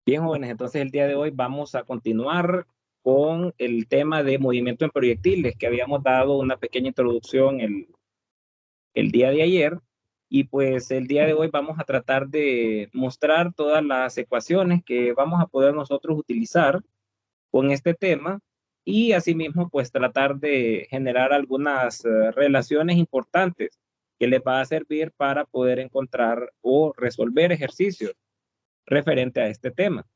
Bien, jóvenes, entonces el día de hoy vamos a continuar con el tema de movimiento en proyectiles, que habíamos dado una pequeña introducción el día de ayer. Y pues el día de hoy vamos a tratar de mostrar todas las ecuaciones que vamos a poder nosotros utilizar con este tema y asimismo pues tratar de generar algunas relaciones importantes que les va a servir para poder encontrar o resolver ejercicios referente a este tema.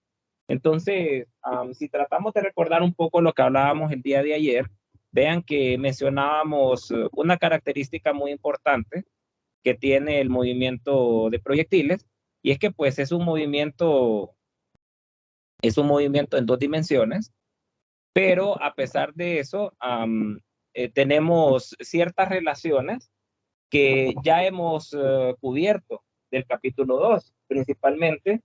Entonces, si tratamos de recordar un poco lo que hablábamos el día de ayer, vean que mencionábamos una característica muy importante que tiene el movimiento de proyectiles, y es que pues es un movimiento en dos dimensiones, pero a pesar de eso, tenemos ciertas relaciones que ya hemos cubierto del capítulo 2 principalmente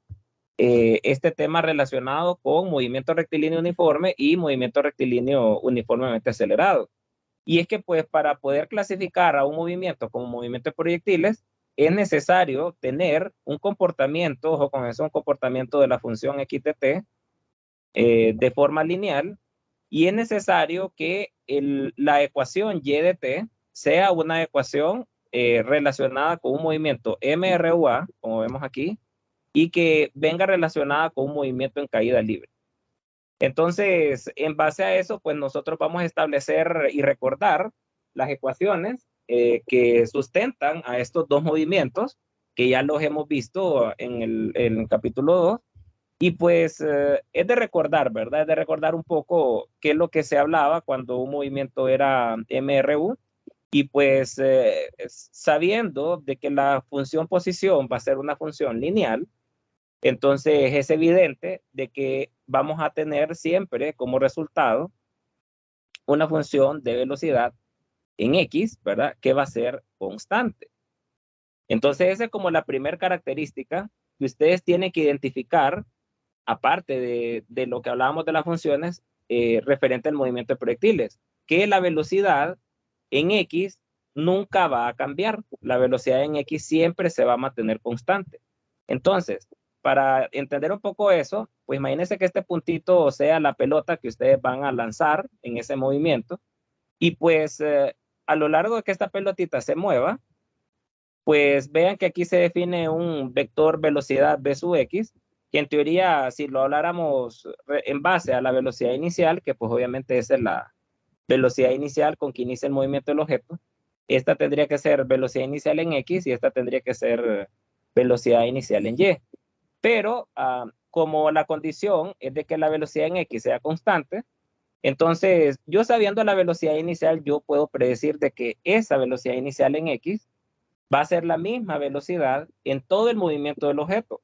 este tema relacionado con movimiento rectilíneo uniforme y movimiento rectilíneo uniformemente acelerado. Y es que pues para poder clasificar a un movimiento como movimiento de proyectiles, es necesario tener un comportamiento, ojo con eso, un comportamiento de la función x de t de forma lineal, y es necesario que la ecuación y de t sea una ecuación relacionada con un movimiento MRUA, como vemos aquí, y que venga relacionada con un movimiento en caída libre. Entonces, en base a eso, pues nosotros vamos a establecer y recordar las ecuaciones que sustentan a estos dos movimientos, que ya los hemos visto en el capítulo 2. Y pues es de recordar, ¿verdad? Es de recordar un poco qué es lo que se hablaba cuando un movimiento era MRU. Y pues sabiendo de que la función posición va a ser una función lineal, entonces es evidente de que vamos a tener siempre como resultado una función de velocidad en X, ¿verdad? Que va a ser constante. Entonces esa es como la primera característica que ustedes tienen que identificar, aparte de lo que hablábamos de las funciones, referente al movimiento de proyectiles, que la velocidad en X nunca va a cambiar. La velocidad en X siempre se va a mantener constante. Entonces, para entender un poco eso, pues imagínense que este puntito sea la pelota que ustedes van a lanzar en ese movimiento, y pues a lo largo de que esta pelotita se mueva, pues vean que aquí se define un vector velocidad v sub x, que en teoría, si lo habláramos en base a la velocidad inicial, que pues obviamente esa es la velocidad inicial con que inicia el movimiento del objeto, esta tendría que ser velocidad inicial en x y esta tendría que ser velocidad inicial en y. Pero como la condición es de que la velocidad en x sea constante, entonces yo sabiendo la velocidad inicial, yo puedo predecir de que esa velocidad inicial en x va a ser la misma velocidad en todo el movimiento del objeto.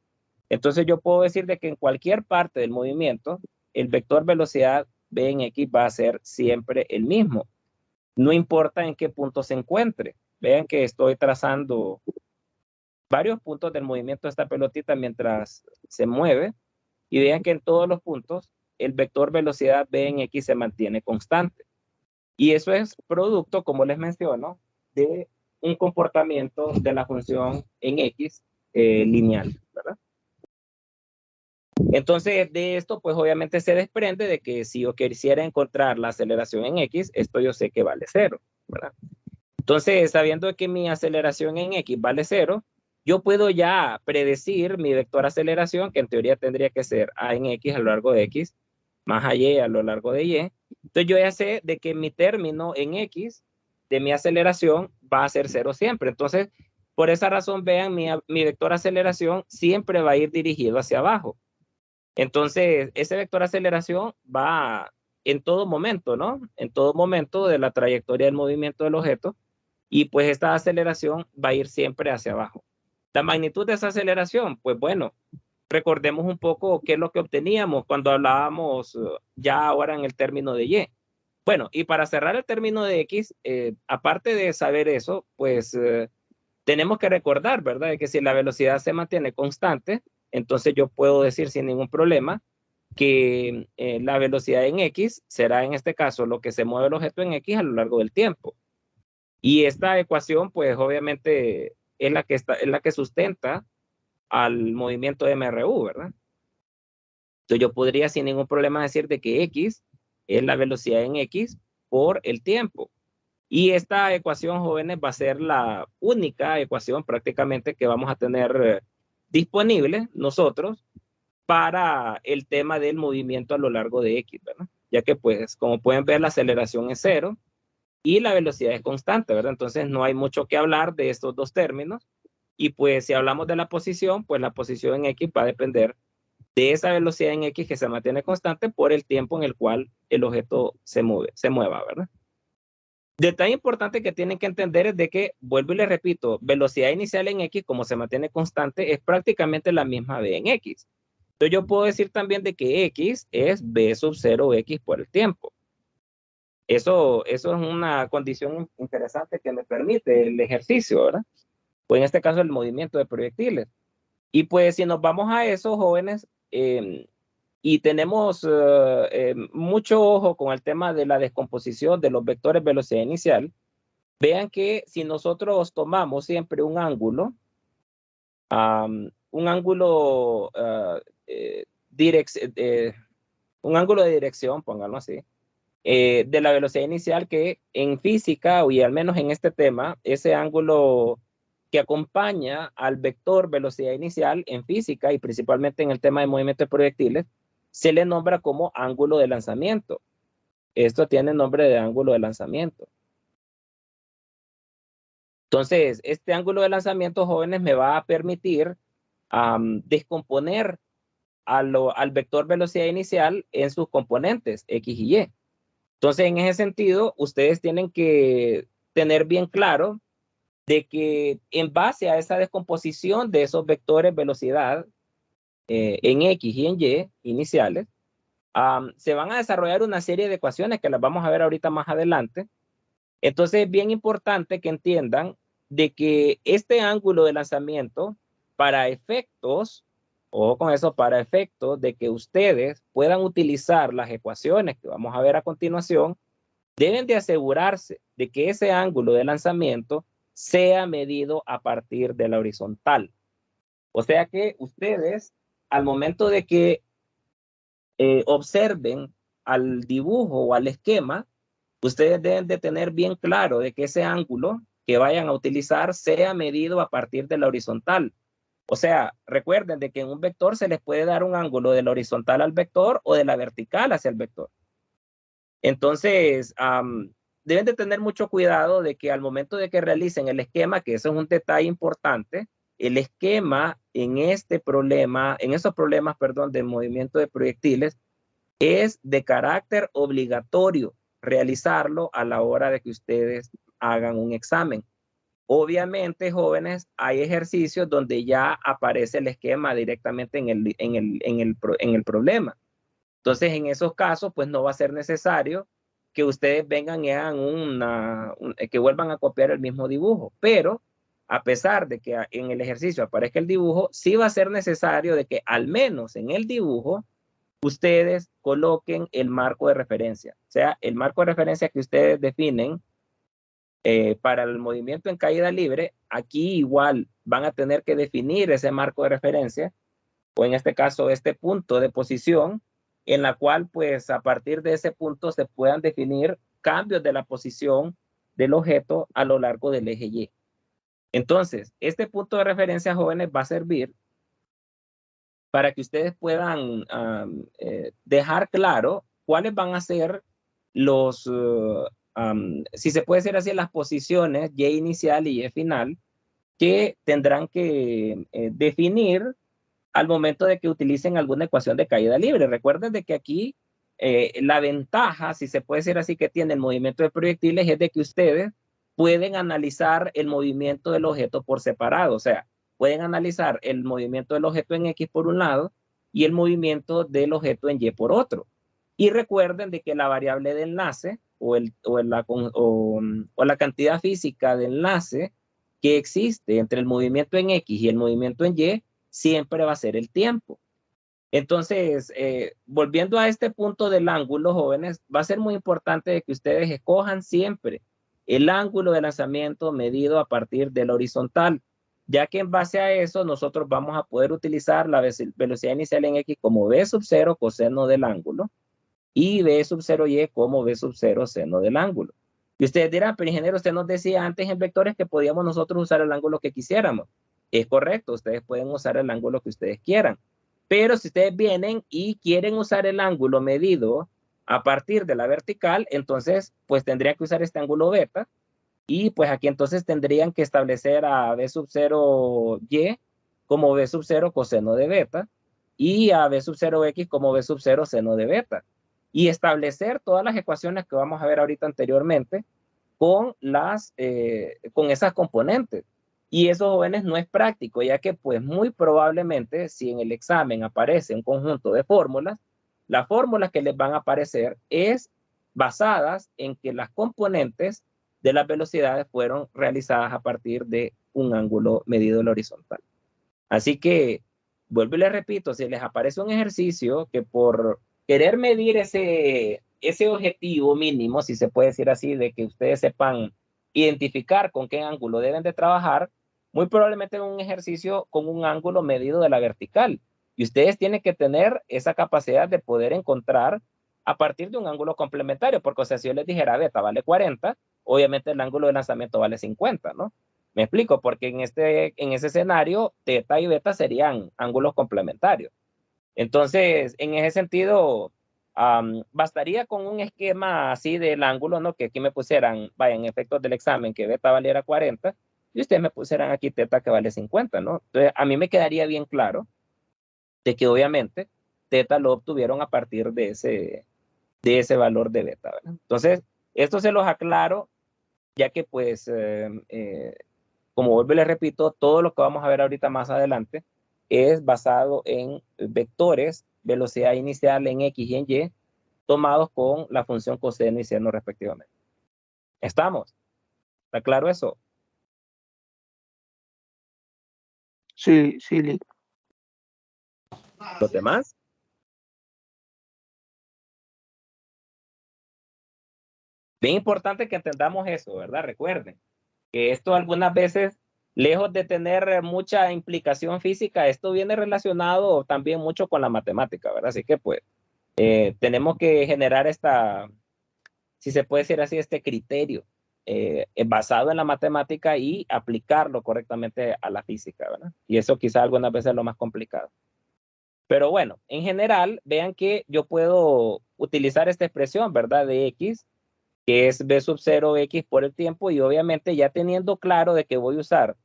Entonces yo puedo decir de que en cualquier parte del movimiento, el vector velocidad v en x va a ser siempre el mismo. No importa en qué punto se encuentre. Vean que estoy trazando varios puntos del movimiento de esta pelotita mientras se mueve, y vean que en todos los puntos el vector velocidad v en x se mantiene constante. Y eso es producto, como les menciono, de un comportamiento de la función en X lineal, ¿verdad? Entonces, de esto, pues obviamente se desprende de que si yo quisiera encontrar la aceleración en X, esto yo sé que vale cero, ¿verdad? Entonces, sabiendo que mi aceleración en X vale cero, yo puedo ya predecir mi vector aceleración, que en teoría tendría que ser A en X a lo largo de X, más a Y a lo largo de Y. Entonces yo ya sé de que mi término en X de mi aceleración va a ser cero siempre. Entonces, por esa razón, vean, mi vector aceleración siempre va a ir dirigido hacia abajo. Entonces, ese vector aceleración va en todo momento, ¿no? En todo momento de la trayectoria del movimiento del objeto, y pues esta aceleración va a ir siempre hacia abajo. La magnitud de esa aceleración, pues bueno, recordemos un poco qué es lo que obteníamos cuando hablábamos ya ahora en el término de Y. Bueno, y para cerrar el término de X, aparte de saber eso, pues tenemos que recordar, ¿verdad? De que si la velocidad se mantiene constante, entonces yo puedo decir sin ningún problema que la velocidad en X será en este caso lo que se mueve el objeto en X a lo largo del tiempo. Y esta ecuación, pues obviamente es la que sustenta al movimiento MRU, ¿verdad? Entonces yo podría sin ningún problema decir de que X es la velocidad en X por el tiempo. Y esta ecuación, jóvenes, va a ser la única ecuación prácticamente que vamos a tener disponible nosotros para el tema del movimiento a lo largo de X, ¿verdad? Ya que, pues, como pueden ver, la aceleración es cero y la velocidad es constante, ¿verdad? Entonces no hay mucho que hablar de estos dos términos. Y pues si hablamos de la posición, pues la posición en X va a depender de esa velocidad en X que se mantiene constante por el tiempo en el cual el objeto se mueva, ¿verdad? Detalle importante que tienen que entender es de que, vuelvo y les repito, velocidad inicial en X, como se mantiene constante, es prácticamente la misma V en X. Entonces yo puedo decir también de que X es V sub 0 X por el tiempo. Eso es una condición interesante que me permite el ejercicio, ¿verdad? O en este caso el movimiento de proyectiles. Y pues si nos vamos a eso, jóvenes, y tenemos mucho ojo con el tema de la descomposición de los vectores velocidad inicial, vean que si nosotros tomamos siempre un ángulo, un ángulo de dirección, pónganlo así, de la velocidad inicial, que en física, y al menos en este tema, ese ángulo que acompaña al vector velocidad inicial en física y principalmente en el tema de movimiento de proyectiles, se le nombra como ángulo de lanzamiento. Esto tiene nombre de ángulo de lanzamiento. Entonces, este ángulo de lanzamiento, jóvenes, me va a permitir descomponer al vector velocidad inicial en sus componentes X y Y. Entonces, en ese sentido, ustedes tienen que tener bien claro de que en base a esa descomposición de esos vectores velocidad en X y en Y iniciales, se van a desarrollar una serie de ecuaciones que las vamos a ver ahorita más adelante. Entonces es bien importante que entiendan de que este ángulo de lanzamiento, para efectos, ojo con eso, para efectos de que ustedes puedan utilizar las ecuaciones que vamos a ver a continuación, deben de asegurarse de que ese ángulo de lanzamiento sea medido a partir de la horizontal. O sea que ustedes, al momento de que observen al dibujo o al esquema, ustedes deben de tener bien claro de que ese ángulo que vayan a utilizar sea medido a partir de la horizontal. O sea, recuerden de que en un vector se les puede dar un ángulo de la horizontal al vector o de la vertical hacia el vector. Entonces, deben de tener mucho cuidado de que al momento de que realicen el esquema, que eso es un detalle importante, el esquema en este problema, en esos problemas, perdón, de movimiento de proyectiles, es de carácter obligatorio realizarlo a la hora de que ustedes hagan un examen. Obviamente, jóvenes, hay ejercicios donde ya aparece el esquema directamente en el problema. Entonces, en esos casos, pues no va a ser necesario que ustedes vengan y hagan que vuelvan a copiar el mismo dibujo. Pero, a pesar de que en el ejercicio aparezca el dibujo, sí va a ser necesario de que al menos en el dibujo ustedes coloquen el marco de referencia. O sea, el marco de referencia que ustedes definen para el movimiento en caída libre, aquí igual van a tener que definir ese marco de referencia, o en este caso, este punto de posición, en la cual, pues, a partir de ese punto se puedan definir cambios de la posición del objeto a lo largo del eje Y. Entonces, este punto de referencia, jóvenes, va a servir para que ustedes puedan dejar claro cuáles van a ser los, si se puede decir así, las posiciones Y inicial y Y final que tendrán que definir al momento de que utilicen alguna ecuación de caída libre. Recuerden de que aquí la ventaja, si se puede decir así, que tiene el movimiento de proyectiles es de que ustedes pueden analizar el movimiento del objeto por separado. O sea, pueden analizar el movimiento del objeto en X por un lado y el movimiento del objeto en Y por otro. Y recuerden de que la variable de enlace o la cantidad física de enlace que existe entre el movimiento en X y el movimiento en Y siempre va a ser el tiempo. Entonces, volviendo a este punto del ángulo, jóvenes, va a ser muy importante que ustedes escojan siempre el ángulo de lanzamiento medido a partir de la horizontal, ya que en base a eso nosotros vamos a poder utilizar la velocidad inicial en X como B sub 0 coseno del ángulo y B sub 0 Y como B sub 0 seno del ángulo. Y ustedes dirán, pero ingeniero, usted nos decía antes en vectores que podíamos nosotros usar el ángulo que quisiéramos. Es correcto, ustedes pueden usar el ángulo que ustedes quieran. Pero si ustedes vienen y quieren usar el ángulo medido a partir de la vertical, entonces pues tendrían que usar este ángulo beta. Y pues aquí entonces tendrían que establecer a B sub 0 Y como B sub 0 coseno de beta y a B sub 0 X como B sub 0 seno de beta. Y establecer todas las ecuaciones que vamos a ver ahorita anteriormente con esas componentes. Y eso, jóvenes, no es práctico, ya que pues muy probablemente si en el examen aparece un conjunto de fórmulas, las fórmulas que les van a aparecer es basadas en que las componentes de las velocidades fueron realizadas a partir de un ángulo medido en la horizontal. Así que, vuelvo y les repito, si les aparece un ejercicio que por querer medir ese objetivo mínimo, si se puede decir así, de que ustedes sepan identificar con qué ángulo deben de trabajar, muy probablemente en un ejercicio con un ángulo medido de la vertical. Y ustedes tienen que tener esa capacidad de poder encontrar a partir de un ángulo complementario, porque o sea, si yo les dijera beta vale 40, obviamente el ángulo de lanzamiento vale 50, ¿no? Me explico, porque en ese escenario, teta y beta serían ángulos complementarios. Entonces, en ese sentido, bastaría con un esquema así del ángulo, ¿no? Que aquí me pusieran, vaya, en efectos del examen, que beta valiera 40, y ustedes me pusieran aquí teta que vale 50, ¿no? Entonces, a mí me quedaría bien claro de que obviamente teta lo obtuvieron a partir de ese valor de beta, ¿verdad? Entonces, esto se los aclaro, ya que pues como vuelvo y les repito, todo lo que vamos a ver ahorita más adelante es basado en vectores, velocidad inicial en X y en Y, tomados con la función coseno y seno respectivamente. ¿Estamos? ¿Está claro eso? Sí, sí, Lee. ¿Los demás? Bien importante que entendamos eso, ¿verdad? Recuerden que esto algunas veces, lejos de tener mucha implicación física, esto viene relacionado también mucho con la matemática, ¿verdad? Así que pues tenemos que generar si se puede decir así, este criterio basado en la matemática y aplicarlo correctamente a la física, ¿verdad? Y eso quizá algunas veces es lo más complicado. Pero bueno, en general, vean que yo puedo utilizar esta expresión, ¿verdad? De X, que es B sub 0 X por el tiempo, y obviamente ya teniendo claro de que voy a usar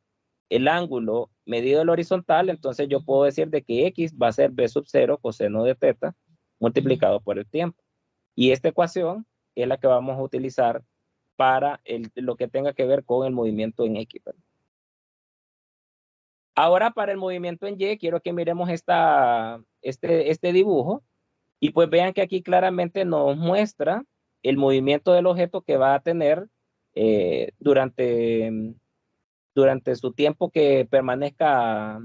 el ángulo medido del horizontal, entonces yo puedo decir de que X va a ser B sub 0 coseno de teta multiplicado por el tiempo. Y esta ecuación es la que vamos a utilizar para lo que tenga que ver con el movimiento en X. Ahora para el movimiento en Y, quiero que miremos este dibujo y pues vean que aquí claramente nos muestra el movimiento del objeto que va a tener durante su tiempo que permanezca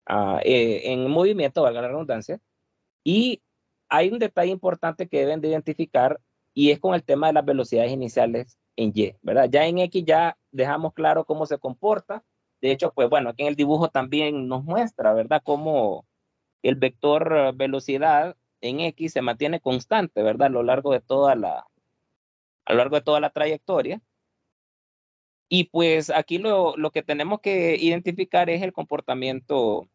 en movimiento, valga la redundancia. Y hay un detalle importante que deben de identificar y es con el tema de las velocidades iniciales en Y, ¿verdad? Ya en X ya dejamos claro cómo se comporta. De hecho, pues bueno, aquí en el dibujo también nos muestra, ¿verdad? Cómo el vector velocidad en X se mantiene constante, ¿verdad? A lo largo de toda la trayectoria. Y pues aquí lo que tenemos que identificar es el comportamiento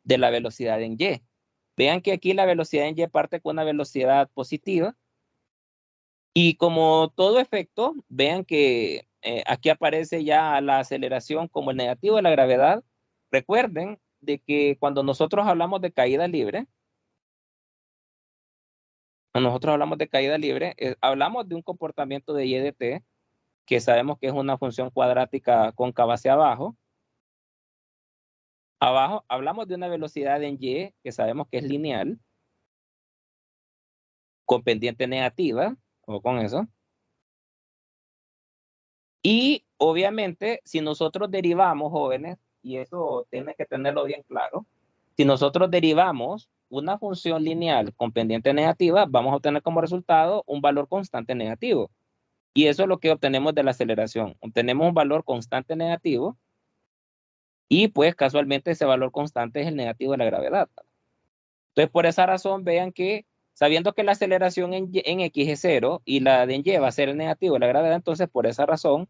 de la velocidad en Y. Vean que aquí la velocidad en Y parte con una velocidad positiva. Y como todo efecto, vean que aquí aparece ya la aceleración como el negativo de la gravedad. Recuerden de que cuando nosotros hablamos de caída libre, hablamos de un comportamiento de y de t, que sabemos que es una función cuadrática cóncava hacia abajo. Abajo hablamos de una velocidad en y, que sabemos que es lineal, con pendiente negativa, o con eso. Y obviamente, si nosotros derivamos, jóvenes, y eso tiene que tenerlo bien claro, si nosotros derivamos una función lineal con pendiente negativa, vamos a obtener como resultado un valor constante negativo. Y eso es lo que obtenemos de la aceleración. Obtenemos un valor constante negativo y pues casualmente ese valor constante es el negativo de la gravedad. Entonces, por esa razón, vean que sabiendo que la aceleración en X es 0 y la de en Y va a ser el negativo de la gravedad, entonces por esa razón,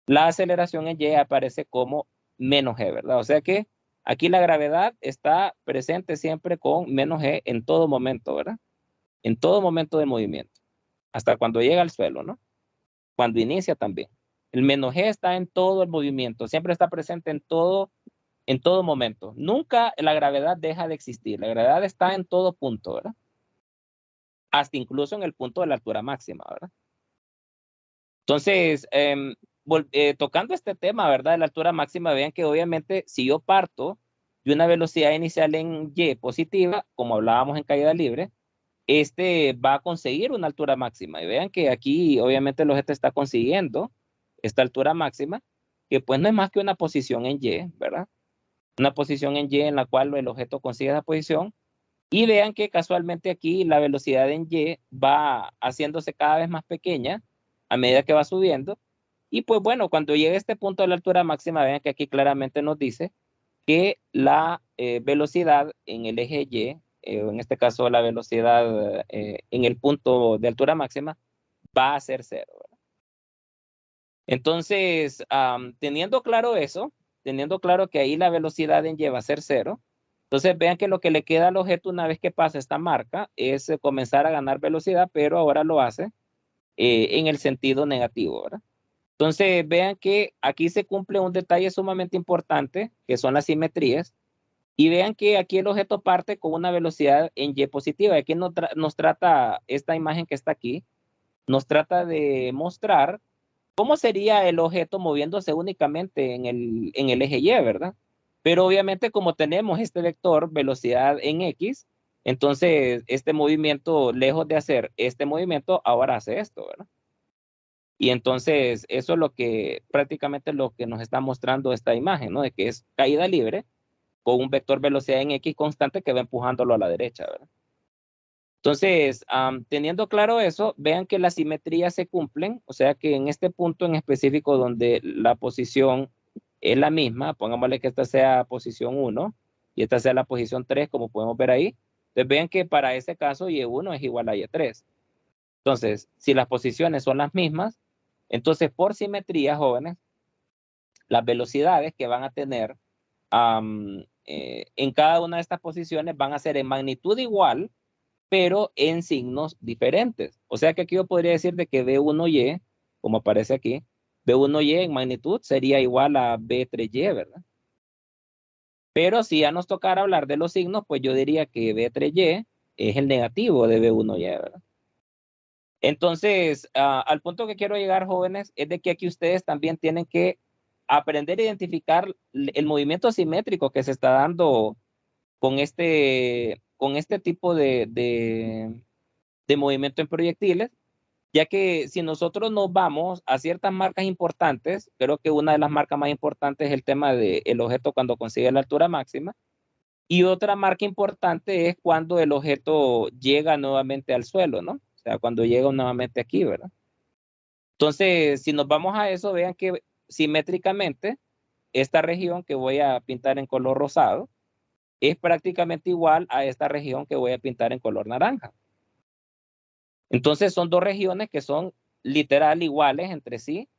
la aceleración en Y aparece como menos G, ¿verdad? O sea que aquí la gravedad está presente siempre con menos G en todo momento, ¿verdad? En todo momento de movimiento, hasta cuando llega al suelo, ¿no? Cuando inicia también. El menos G está en todo el movimiento, siempre está presente en todo momento. Nunca la gravedad deja de existir, la gravedad está en todo punto, ¿verdad? Hasta incluso en el punto de la altura máxima, ¿verdad? Entonces, tocando este tema, ¿verdad? De la altura máxima, vean que obviamente si yo parto de una velocidad inicial en Y positiva, como hablábamos en caída libre, este va a conseguir una altura máxima. Y vean que aquí obviamente el objeto está consiguiendo esta altura máxima, que pues no es más que una posición en Y, ¿verdad? Una posición en Y en la cual el objeto consigue esa posición. Y vean que casualmente aquí la velocidad en Y va haciéndose cada vez más pequeña a medida que va subiendo. Y pues bueno, cuando llegue a este punto de la altura máxima, vean que aquí claramente nos dice que la velocidad en el eje Y, en este caso la velocidad en el punto de altura máxima, va a ser 0, ¿verdad? Entonces, teniendo claro eso, teniendo claro que ahí la velocidad en Y va a ser 0, entonces vean que lo que le queda al objeto una vez que pasa esta marca es comenzar a ganar velocidad, pero ahora lo hace en el sentido negativo, ¿verdad? Entonces vean que aquí se cumple un detalle sumamente importante, que son las simetrías, y vean que aquí el objeto parte con una velocidad en Y positiva. Aquí nos trata esta imagen que está aquí, nos trata de mostrar cómo sería el objeto moviéndose únicamente en el eje Y, ¿verdad? Pero obviamente como tenemos este vector velocidad en X, entonces este movimiento, lejos de hacer este movimiento, ahora hace esto, ¿verdad? Y entonces eso es lo que prácticamente lo que nos está mostrando esta imagen, ¿no? De que es caída libre con un vector velocidad en X constante que va empujándolo a la derecha, ¿verdad? Entonces, teniendo claro eso, vean que las simetrías se cumplen, o sea que en este punto en específico donde la posición es la misma, pongámosle que esta sea posición 1 y esta sea la posición 3, como podemos ver ahí, entonces vean que para ese caso Y1 es igual a Y3. Entonces, si las posiciones son las mismas, entonces por simetría, jóvenes, las velocidades que van a tener en cada una de estas posiciones van a ser en magnitud igual, pero en signos diferentes. O sea que aquí yo podría decir de que B1Y, como aparece aquí, B1Y en magnitud sería igual a B3Y, ¿verdad? Pero si ya nos tocara hablar de los signos, pues yo diría que B3Y es el negativo de B1Y, ¿verdad? Entonces, al punto que quiero llegar, jóvenes, es de que aquí ustedes también tienen que aprender a identificar el movimiento asimétrico que se está dando con este tipo de movimiento en proyectiles, ya que si nosotros nos vamos a ciertas marcas importantes, creo que una de las marcas más importantes es el tema del objeto cuando consigue la altura máxima, y otra marca importante es cuando el objeto llega nuevamente al suelo, ¿no? O sea, cuando llega nuevamente aquí, ¿verdad? Entonces, si nos vamos a eso, vean que simétricamente esta región que voy a pintar en color rosado es prácticamente igual a esta región que voy a pintar en color naranja. Entonces son dos regiones que son literal iguales entre sí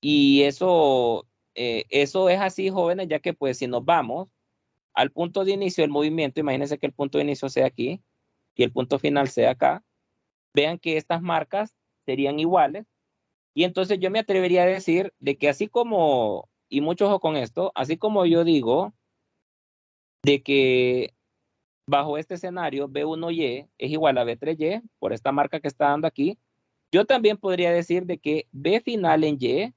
y eso es así, jóvenes, ya que pues si nos vamos al punto de inicio del movimiento, imagínense que el punto de inicio sea aquí y el punto final sea acá, vean que estas marcas serían iguales y entonces yo me atrevería a decir de que así como, y mucho ojo con esto, así como yo digo de que bajo este escenario B1Y es igual a B3Y por esta marca que está dando aquí, yo también podría decir de que B final en Y,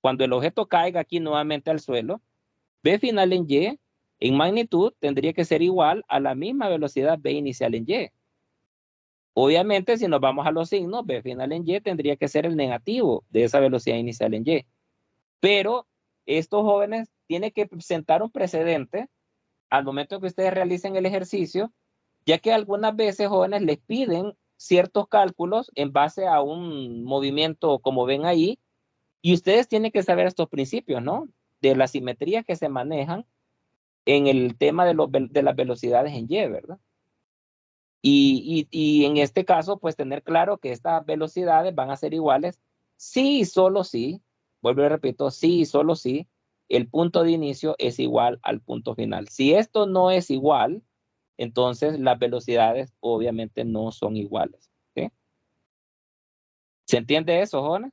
cuando el objeto caiga aquí nuevamente al suelo, B final en Y, en magnitud, tendría que ser igual a la misma velocidad B inicial en Y. Obviamente, si nos vamos a los signos, B final en Y tendría que ser el negativo de esa velocidad inicial en Y. Pero estos jóvenes tienen que sentar un precedente al momento que ustedes realicen el ejercicio, ya que algunas veces jóvenes les piden ciertos cálculos en base a un movimiento como ven ahí, y ustedes tienen que saber estos principios, ¿no? de las simetrías que se manejan en el tema de las velocidades en Y, ¿verdad? Y en este caso, pues tener claro que estas velocidades van a ser iguales si y solo si, vuelvo y repito, si y solo si el punto de inicio es igual al punto final. Si esto no es igual, entonces las velocidades obviamente no son iguales. ¿Sí? ¿Se entiende eso, Jonas?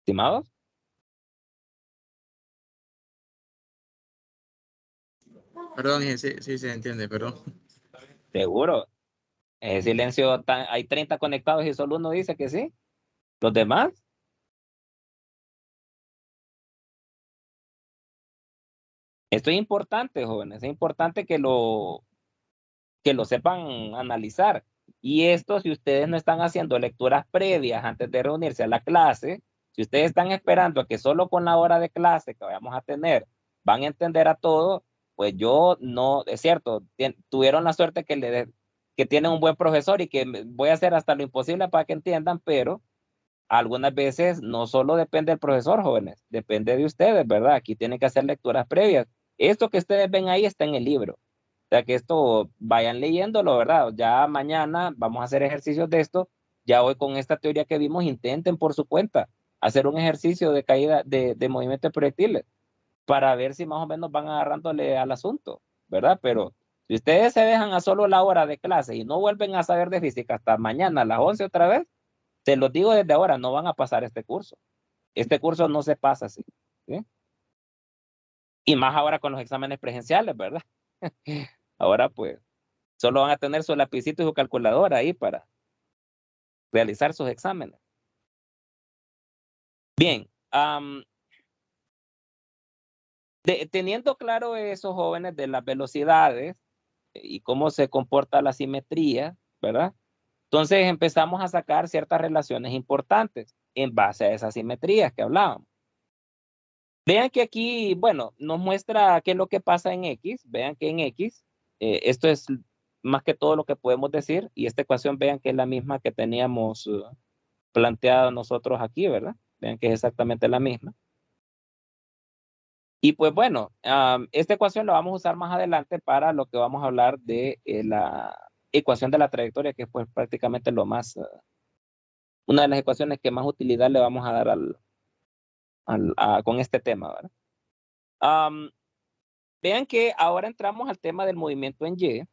Estimados, Perdón, sí, sí se entiende, perdón. seguro. Silencio, hay 30 conectados y solo uno dice que sí. ¿Los demás? Esto es importante, jóvenes. Es importante que lo sepan analizar. Y esto, si ustedes no están haciendo lecturas previas antes de reunirse a la clase, si ustedes están esperando a que solo con la hora de clase que vayamos a tener van a entender a todo, pues yo no, es cierto, tuvieron la suerte que tienen un buen profesor y que voy a hacer hasta lo imposible para que entiendan, pero algunas veces no solo depende del profesor, jóvenes, depende de ustedes, ¿verdad? Aquí tienen que hacer lecturas previas. Esto que ustedes ven ahí está en el libro. O sea que esto vayan leyéndolo, ¿verdad? Ya mañana vamos a hacer ejercicios de esto. Ya hoy con esta teoría que vimos, intenten por su cuenta hacer un ejercicio de caída de movimiento de proyectiles para ver si más o menos van agarrándole al asunto, ¿verdad? Pero si ustedes se dejan a solo la hora de clase y no vuelven a saber de física hasta mañana a las 11 otra vez, te lo digo desde ahora, no van a pasar este curso. Este curso no se pasa así. ¿Sí? Y más ahora con los exámenes presenciales, ¿verdad? Ahora pues solo van a tener su lapicito y su calculadora ahí para realizar sus exámenes. Bien, teniendo claro eso, jóvenes, de las velocidades y cómo se comporta la simetría, ¿verdad? Entonces empezamos a sacar ciertas relaciones importantes en base a esas simetrías que hablábamos. Vean que aquí, bueno, nos muestra qué es lo que pasa en X. Vean que en X, esto es más que todo lo que podemos decir, y esta ecuación vean que es la misma que teníamos planteada nosotros aquí, ¿verdad? Vean que es exactamente la misma. Y pues bueno, esta ecuación la vamos a usar más adelante para lo que vamos a hablar de la ecuación de la trayectoria, que es pues prácticamente lo más, una de las ecuaciones que más utilidad le vamos a dar con este tema, ¿verdad? Vean que ahora entramos al tema del movimiento en Y,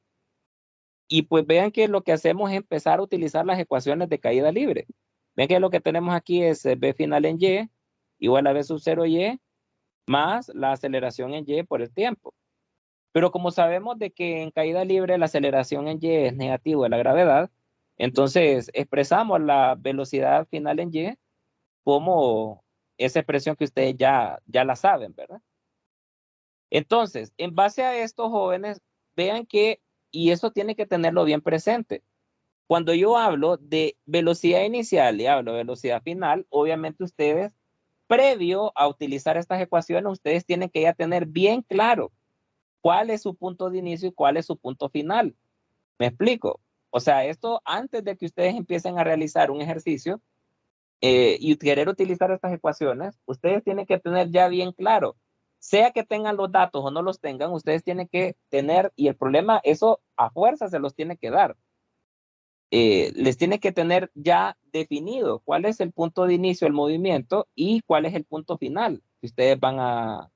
y pues vean que lo que hacemos es empezar a utilizar las ecuaciones de caída libre. Vean que lo que tenemos aquí es B final en Y igual a B sub 0 Y más la aceleración en Y por el tiempo. Pero como sabemos de que en caída libre la aceleración en Y es negativo de la gravedad, entonces expresamos la velocidad final en Y como esa expresión que ustedes ya la saben, ¿verdad? Entonces, en base a estos jóvenes, vean que, y eso tiene que tenerlo bien presente, cuando yo hablo de velocidad inicial y hablo de velocidad final, obviamente ustedes, previo a utilizar estas ecuaciones, ustedes tienen que ya tener bien claro cuál es su punto de inicio y cuál es su punto final. ¿Me explico? O sea, esto antes de que ustedes empiecen a realizar un ejercicio y querer utilizar estas ecuaciones, ustedes tienen que tener ya bien claro, sea que tengan los datos o no los tengan, ustedes tienen que tener, y el problema, eso a fuerza se los tiene que dar. Les tiene que tener ya definido cuál es el punto de inicio del movimiento y cuál es el punto final que ustedes van a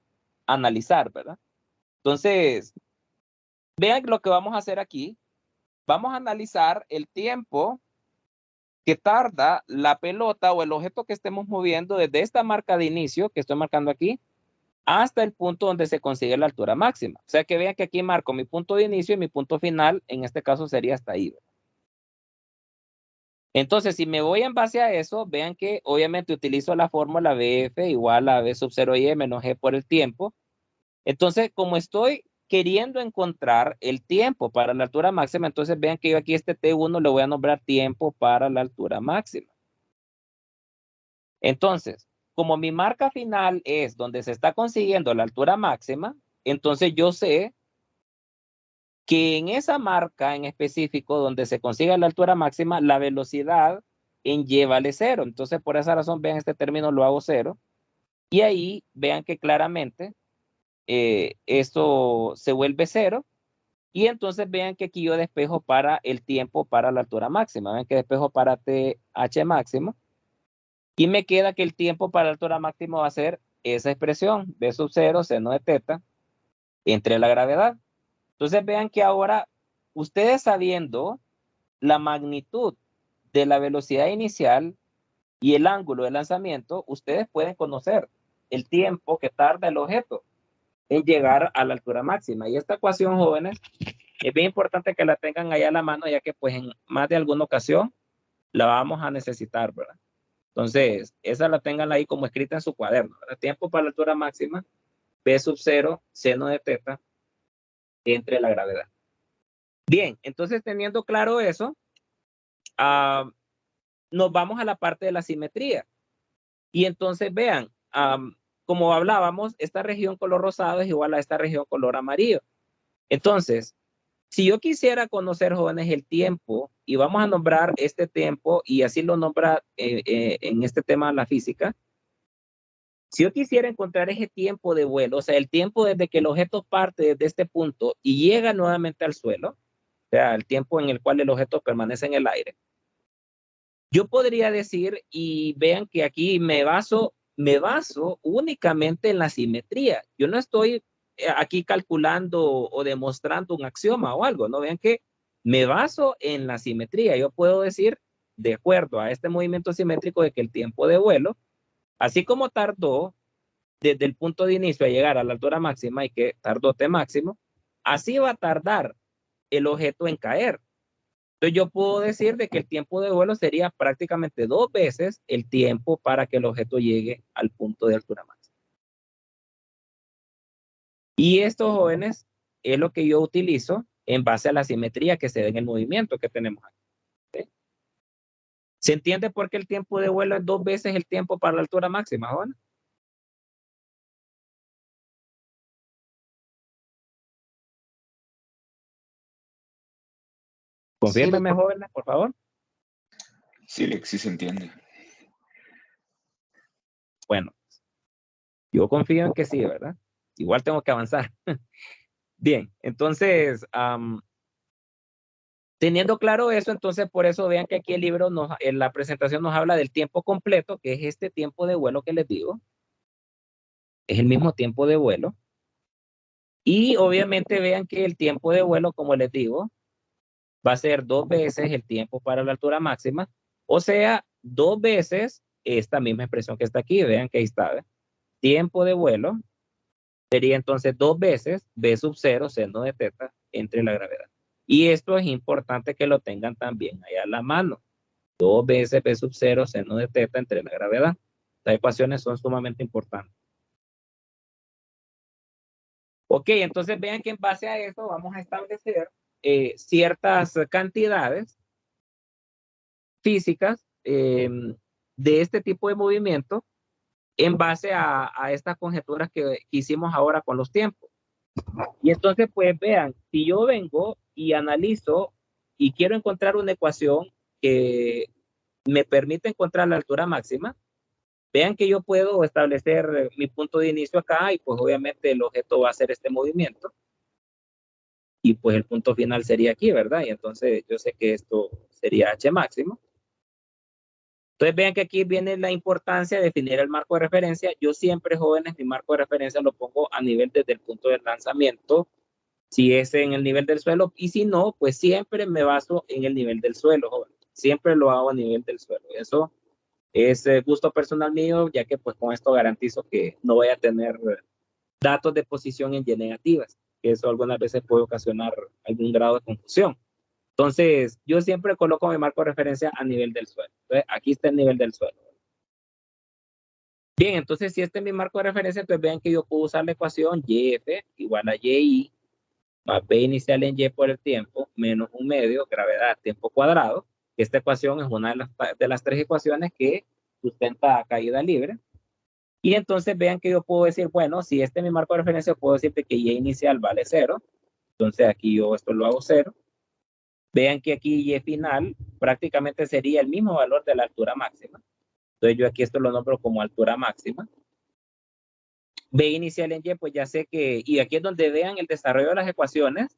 analizar, ¿verdad? Entonces, vean lo que vamos a hacer aquí. Vamos a analizar el tiempo que tarda la pelota o el objeto que estemos moviendo desde esta marca de inicio que estoy marcando aquí hasta el punto donde se consigue la altura máxima. O sea que vean que aquí marco mi punto de inicio y mi punto final, en este caso sería hasta ahí. Entonces, si me voy en base a eso, vean que obviamente utilizo la fórmula BF igual a B sub 0Y menos G por el tiempo. Entonces, como estoy queriendo encontrar el tiempo para la altura máxima, entonces vean que yo aquí este T1 le voy a nombrar tiempo para la altura máxima. Entonces, como mi marca final es donde se está consiguiendo la altura máxima, entonces yo sé que en esa marca en específico donde se consiga la altura máxima, la velocidad en y vale 0. Entonces, por esa razón, vean este término, lo hago 0. Y ahí vean que claramente esto se vuelve 0. Y entonces vean que aquí yo despejo para el tiempo para la altura máxima. Vean que despejo para TH máximo. Y me queda que el tiempo para la altura máxima va a ser esa expresión, B sub 0, seno de teta, entre la gravedad. Entonces vean que ahora, ustedes sabiendo la magnitud de la velocidad inicial y el ángulo de lanzamiento, ustedes pueden conocer el tiempo que tarda el objeto en llegar a la altura máxima. Y esta ecuación, jóvenes, es bien importante que la tengan ahí a la mano, ya que pues en más de alguna ocasión la vamos a necesitar, ¿verdad? Entonces, esa la tengan ahí como escrita en su cuaderno, ¿verdad? Tiempo para la altura máxima, B sub 0, seno de teta, entre la gravedad. Bien, entonces teniendo claro eso, nos vamos a la parte de la simetría. Y entonces vean, como hablábamos, esta región color rosado es igual a esta región color amarillo. Entonces, si yo quisiera conocer, jóvenes, el tiempo, y vamos a nombrar este tiempo, y así lo nombra en este tema de la física, si yo quisiera encontrar ese tiempo de vuelo, o sea, el tiempo desde que el objeto parte desde este punto y llega nuevamente al suelo, o sea, el tiempo en el cual el objeto permanece en el aire, yo podría decir, y vean que aquí me baso únicamente en la simetría. Yo no estoy aquí calculando o demostrando un axioma o algo, ¿no? Vean que me baso en la simetría. Yo puedo decir, de acuerdo a este movimiento simétrico, de que el tiempo de vuelo, así como tardó desde el punto de inicio a llegar a la altura máxima y que tardó T máximo, así va a tardar el objeto en caer. Entonces yo puedo decir de que el tiempo de vuelo sería prácticamente 2 veces el tiempo para que el objeto llegue al punto de altura máxima. Y esto, jóvenes, es lo que yo utilizo en base a la simetría que se da en el movimiento que tenemos aquí. ¿Sí? ¿Se entiende por qué el tiempo de vuelo es 2 veces el tiempo para la altura máxima, jóvenes? Confírmenme, jóvenes, por favor. Sí, Lex, sí se entiende. Bueno, yo confío en que sí, ¿verdad? Igual tengo que avanzar. Bien, entonces, teniendo claro eso, entonces por eso vean que aquí el libro, en la presentación nos habla del tiempo completo, que es este tiempo de vuelo que les digo. Es el mismo tiempo de vuelo. Y obviamente vean que el tiempo de vuelo, como les digo, va a ser 2 veces el tiempo para la altura máxima. O sea, 2 veces esta misma expresión que está aquí. Vean que ahí está. ¿Ve? Tiempo de vuelo sería entonces 2 veces B sub 0 seno de teta entre la gravedad. Y esto es importante que lo tengan también allá a la mano. 2 veces B sub 0 seno de teta entre la gravedad. Estas ecuaciones son sumamente importantes. Ok, entonces vean que en base a eso vamos a establecer ciertas cantidades físicas de este tipo de movimiento en base a estas conjeturas que hicimos ahora con los tiempos. Y entonces, pues vean, si yo vengo y analizo y quiero encontrar una ecuación que me permite encontrar la altura máxima, vean que yo puedo establecer mi punto de inicio acá y pues obviamente el objeto va a hacer este movimiento y pues el punto final sería aquí, ¿verdad? Y entonces yo sé que esto sería H máximo. Entonces vean que aquí viene la importancia de definir el marco de referencia. Yo siempre, jóvenes, mi marco de referencia lo pongo a nivel desde el punto de lanzamiento, si es en el nivel del suelo, y si no, pues siempre me baso en el nivel del suelo, jóvenes. Siempre lo hago a nivel del suelo. Eso es gusto personal mío, ya que pues con esto garantizo que no voy a tener datos de posición en Y negativas, que eso algunas veces puede ocasionar algún grado de confusión. Entonces, yo siempre coloco mi marco de referencia a nivel del suelo. Entonces, aquí está el nivel del suelo. Bien, entonces, si este es mi marco de referencia, entonces vean que yo puedo usar la ecuación YF igual a YI más B inicial en Y por el tiempo menos un medio, gravedad, tiempo cuadrado. Esta ecuación es una de las 3 ecuaciones que sustenta caída libre. Y entonces vean que yo puedo decir, bueno, si este es mi marco de referencia, puedo decirte que Y inicial vale 0 Entonces aquí yo esto lo hago 0. Vean que aquí y final prácticamente sería el mismo valor de la altura máxima. Entonces yo aquí esto lo nombro como altura máxima. B inicial en Y, pues ya sé que, y aquí es donde vean el desarrollo de las ecuaciones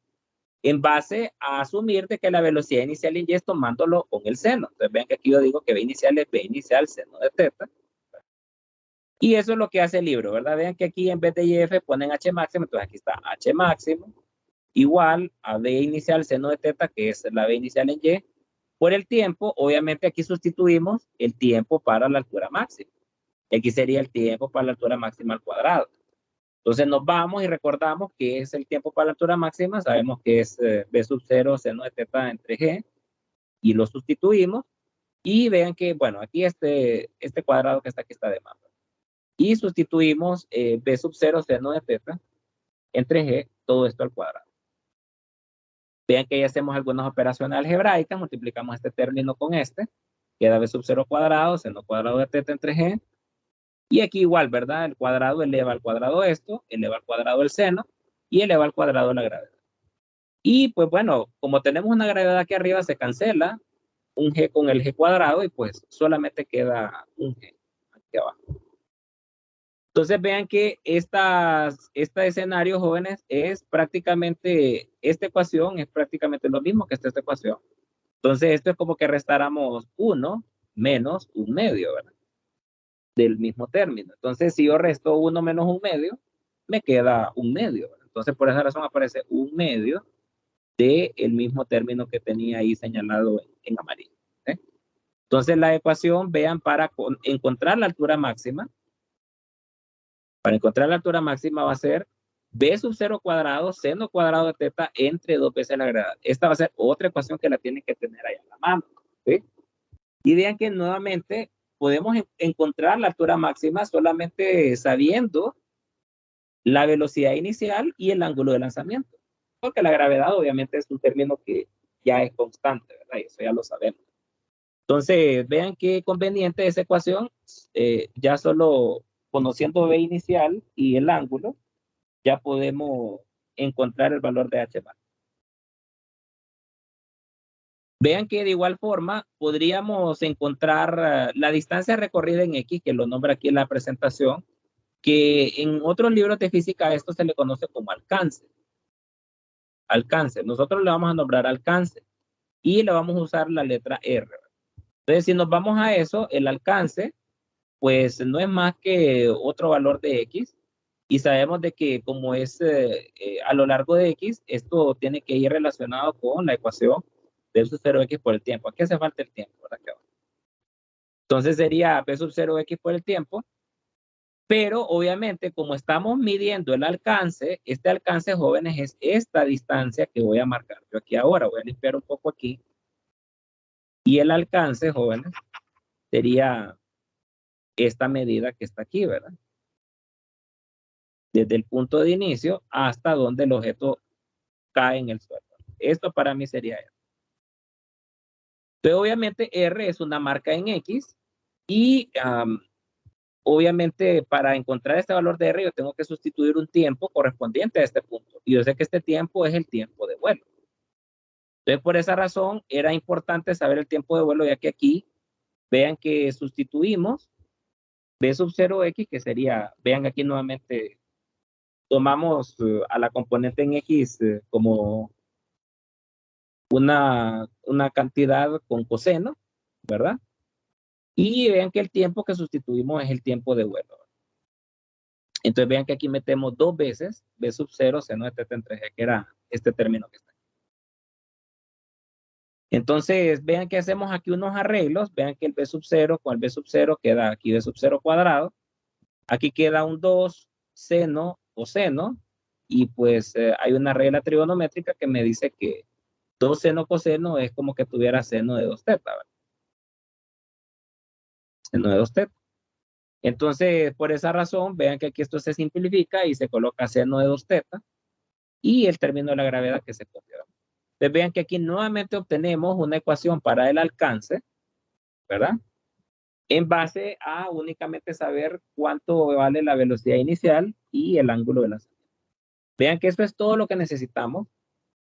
en base a asumir de que la velocidad inicial en Y es tomándolo con el seno. Entonces vean que aquí yo digo que B inicial es B inicial seno de teta. Y eso es lo que hace el libro, ¿verdad? Vean que aquí en vez de YF ponen H máximo, entonces aquí está H máximo igual a B inicial seno de teta, que es la B inicial en Y. Por el tiempo, obviamente aquí sustituimos el tiempo para la altura máxima. Aquí sería el tiempo para la altura máxima al cuadrado. Entonces nos vamos y recordamos que es el tiempo para la altura máxima. Sabemos que es B sub 0 seno de teta entre G. Y lo sustituimos. Y vean que, bueno, aquí este cuadrado que está aquí está de más. Y sustituimos B sub 0 seno de teta entre G, todo esto al cuadrado. Vean que ya hacemos algunas operaciones algebraicas, multiplicamos este término con este, queda B sub 0 cuadrado, seno cuadrado de teta entre G, y aquí igual, ¿verdad? El cuadrado eleva al cuadrado esto, eleva al cuadrado el seno, y eleva al cuadrado la gravedad. Y pues bueno, como tenemos una gravedad aquí arriba, se cancela un G con el G cuadrado, y pues solamente queda un G aquí abajo. Entonces vean que este escenario, jóvenes, es prácticamente, esta ecuación es prácticamente lo mismo que esta ecuación. Entonces esto es como que restáramos 1 menos 1/2, ¿verdad? Del mismo término. Entonces si yo resto 1 menos 1/2, me queda 1/2, ¿verdad? Entonces por esa razón aparece 1/2 del mismo término que tenía ahí señalado en amarillo. ¿Eh? Entonces la ecuación, vean, para encontrar la altura máxima, para encontrar la altura máxima va a ser B sub 0 cuadrado, seno cuadrado de teta entre 2 veces la gravedad. Esta va a ser otra ecuación que la tienen que tener ahí a la mano. ¿Sí? Y vean que nuevamente podemos encontrar la altura máxima solamente sabiendo la velocidad inicial y el ángulo de lanzamiento. Porque la gravedad obviamente es un término que ya es constante, ¿verdad? Y eso ya lo sabemos. Entonces, vean qué conveniente esa ecuación, ya solo conociendo B inicial y el ángulo, ya podemos encontrar el valor de H máximo. Vean que de igual forma podríamos encontrar la distancia recorrida en X, que lo nombra aquí en la presentación, que en otros libros de física esto se le conoce como alcance. Alcance. Nosotros le vamos a nombrar alcance y le vamos a usar la letra R. Entonces, si nos vamos a eso, el alcance, pues no es más que otro valor de X. Y sabemos de que como es a lo largo de X, esto tiene que ir relacionado con la ecuación de sub 0x por el tiempo. Aquí hace falta el tiempo, ¿verdad? Entonces sería P sub 0x por el tiempo. Pero obviamente como estamos midiendo el alcance, este alcance, jóvenes, es esta distancia que voy a marcar. Yo aquí ahora voy a limpiar un poco aquí. Y el alcance, jóvenes, sería esta medida que está aquí, ¿verdad? Desde el punto de inicio hasta donde el objeto cae en el suelo. Esto para mí sería R. Entonces, obviamente, R es una marca en X y obviamente para encontrar este valor de R yo tengo que sustituir un tiempo correspondiente a este punto. Y yo sé que este tiempo es el tiempo de vuelo. Entonces, por esa razón, era importante saber el tiempo de vuelo, ya que aquí, vean que sustituimos B sub 0x, que sería, vean aquí nuevamente, tomamos a la componente en X como una cantidad con coseno, ¿verdad? Y vean que el tiempo que sustituimos es el tiempo de vuelo. Entonces vean que aquí metemos 2 veces B sub 0 seno de teta entre G, que era este término que está aquí. Entonces vean que hacemos aquí unos arreglos. Vean que el B sub 0 con el B sub 0 queda aquí B sub 0 cuadrado. Aquí queda un 2 seno o seno. Y pues hay una regla trigonométrica que me dice que 2 seno coseno es como que tuviera seno de 2 teta, ¿verdad? Seno de 2 teta. Entonces, por esa razón, vean que aquí esto se simplifica y se coloca seno de 2 teta y el término de la gravedad que se considera. Entonces, vean que aquí nuevamente obtenemos una ecuación para el alcance, ¿verdad? En base a únicamente saber cuánto vale la velocidad inicial y el ángulo de lanzamiento. Vean que eso es todo lo que necesitamos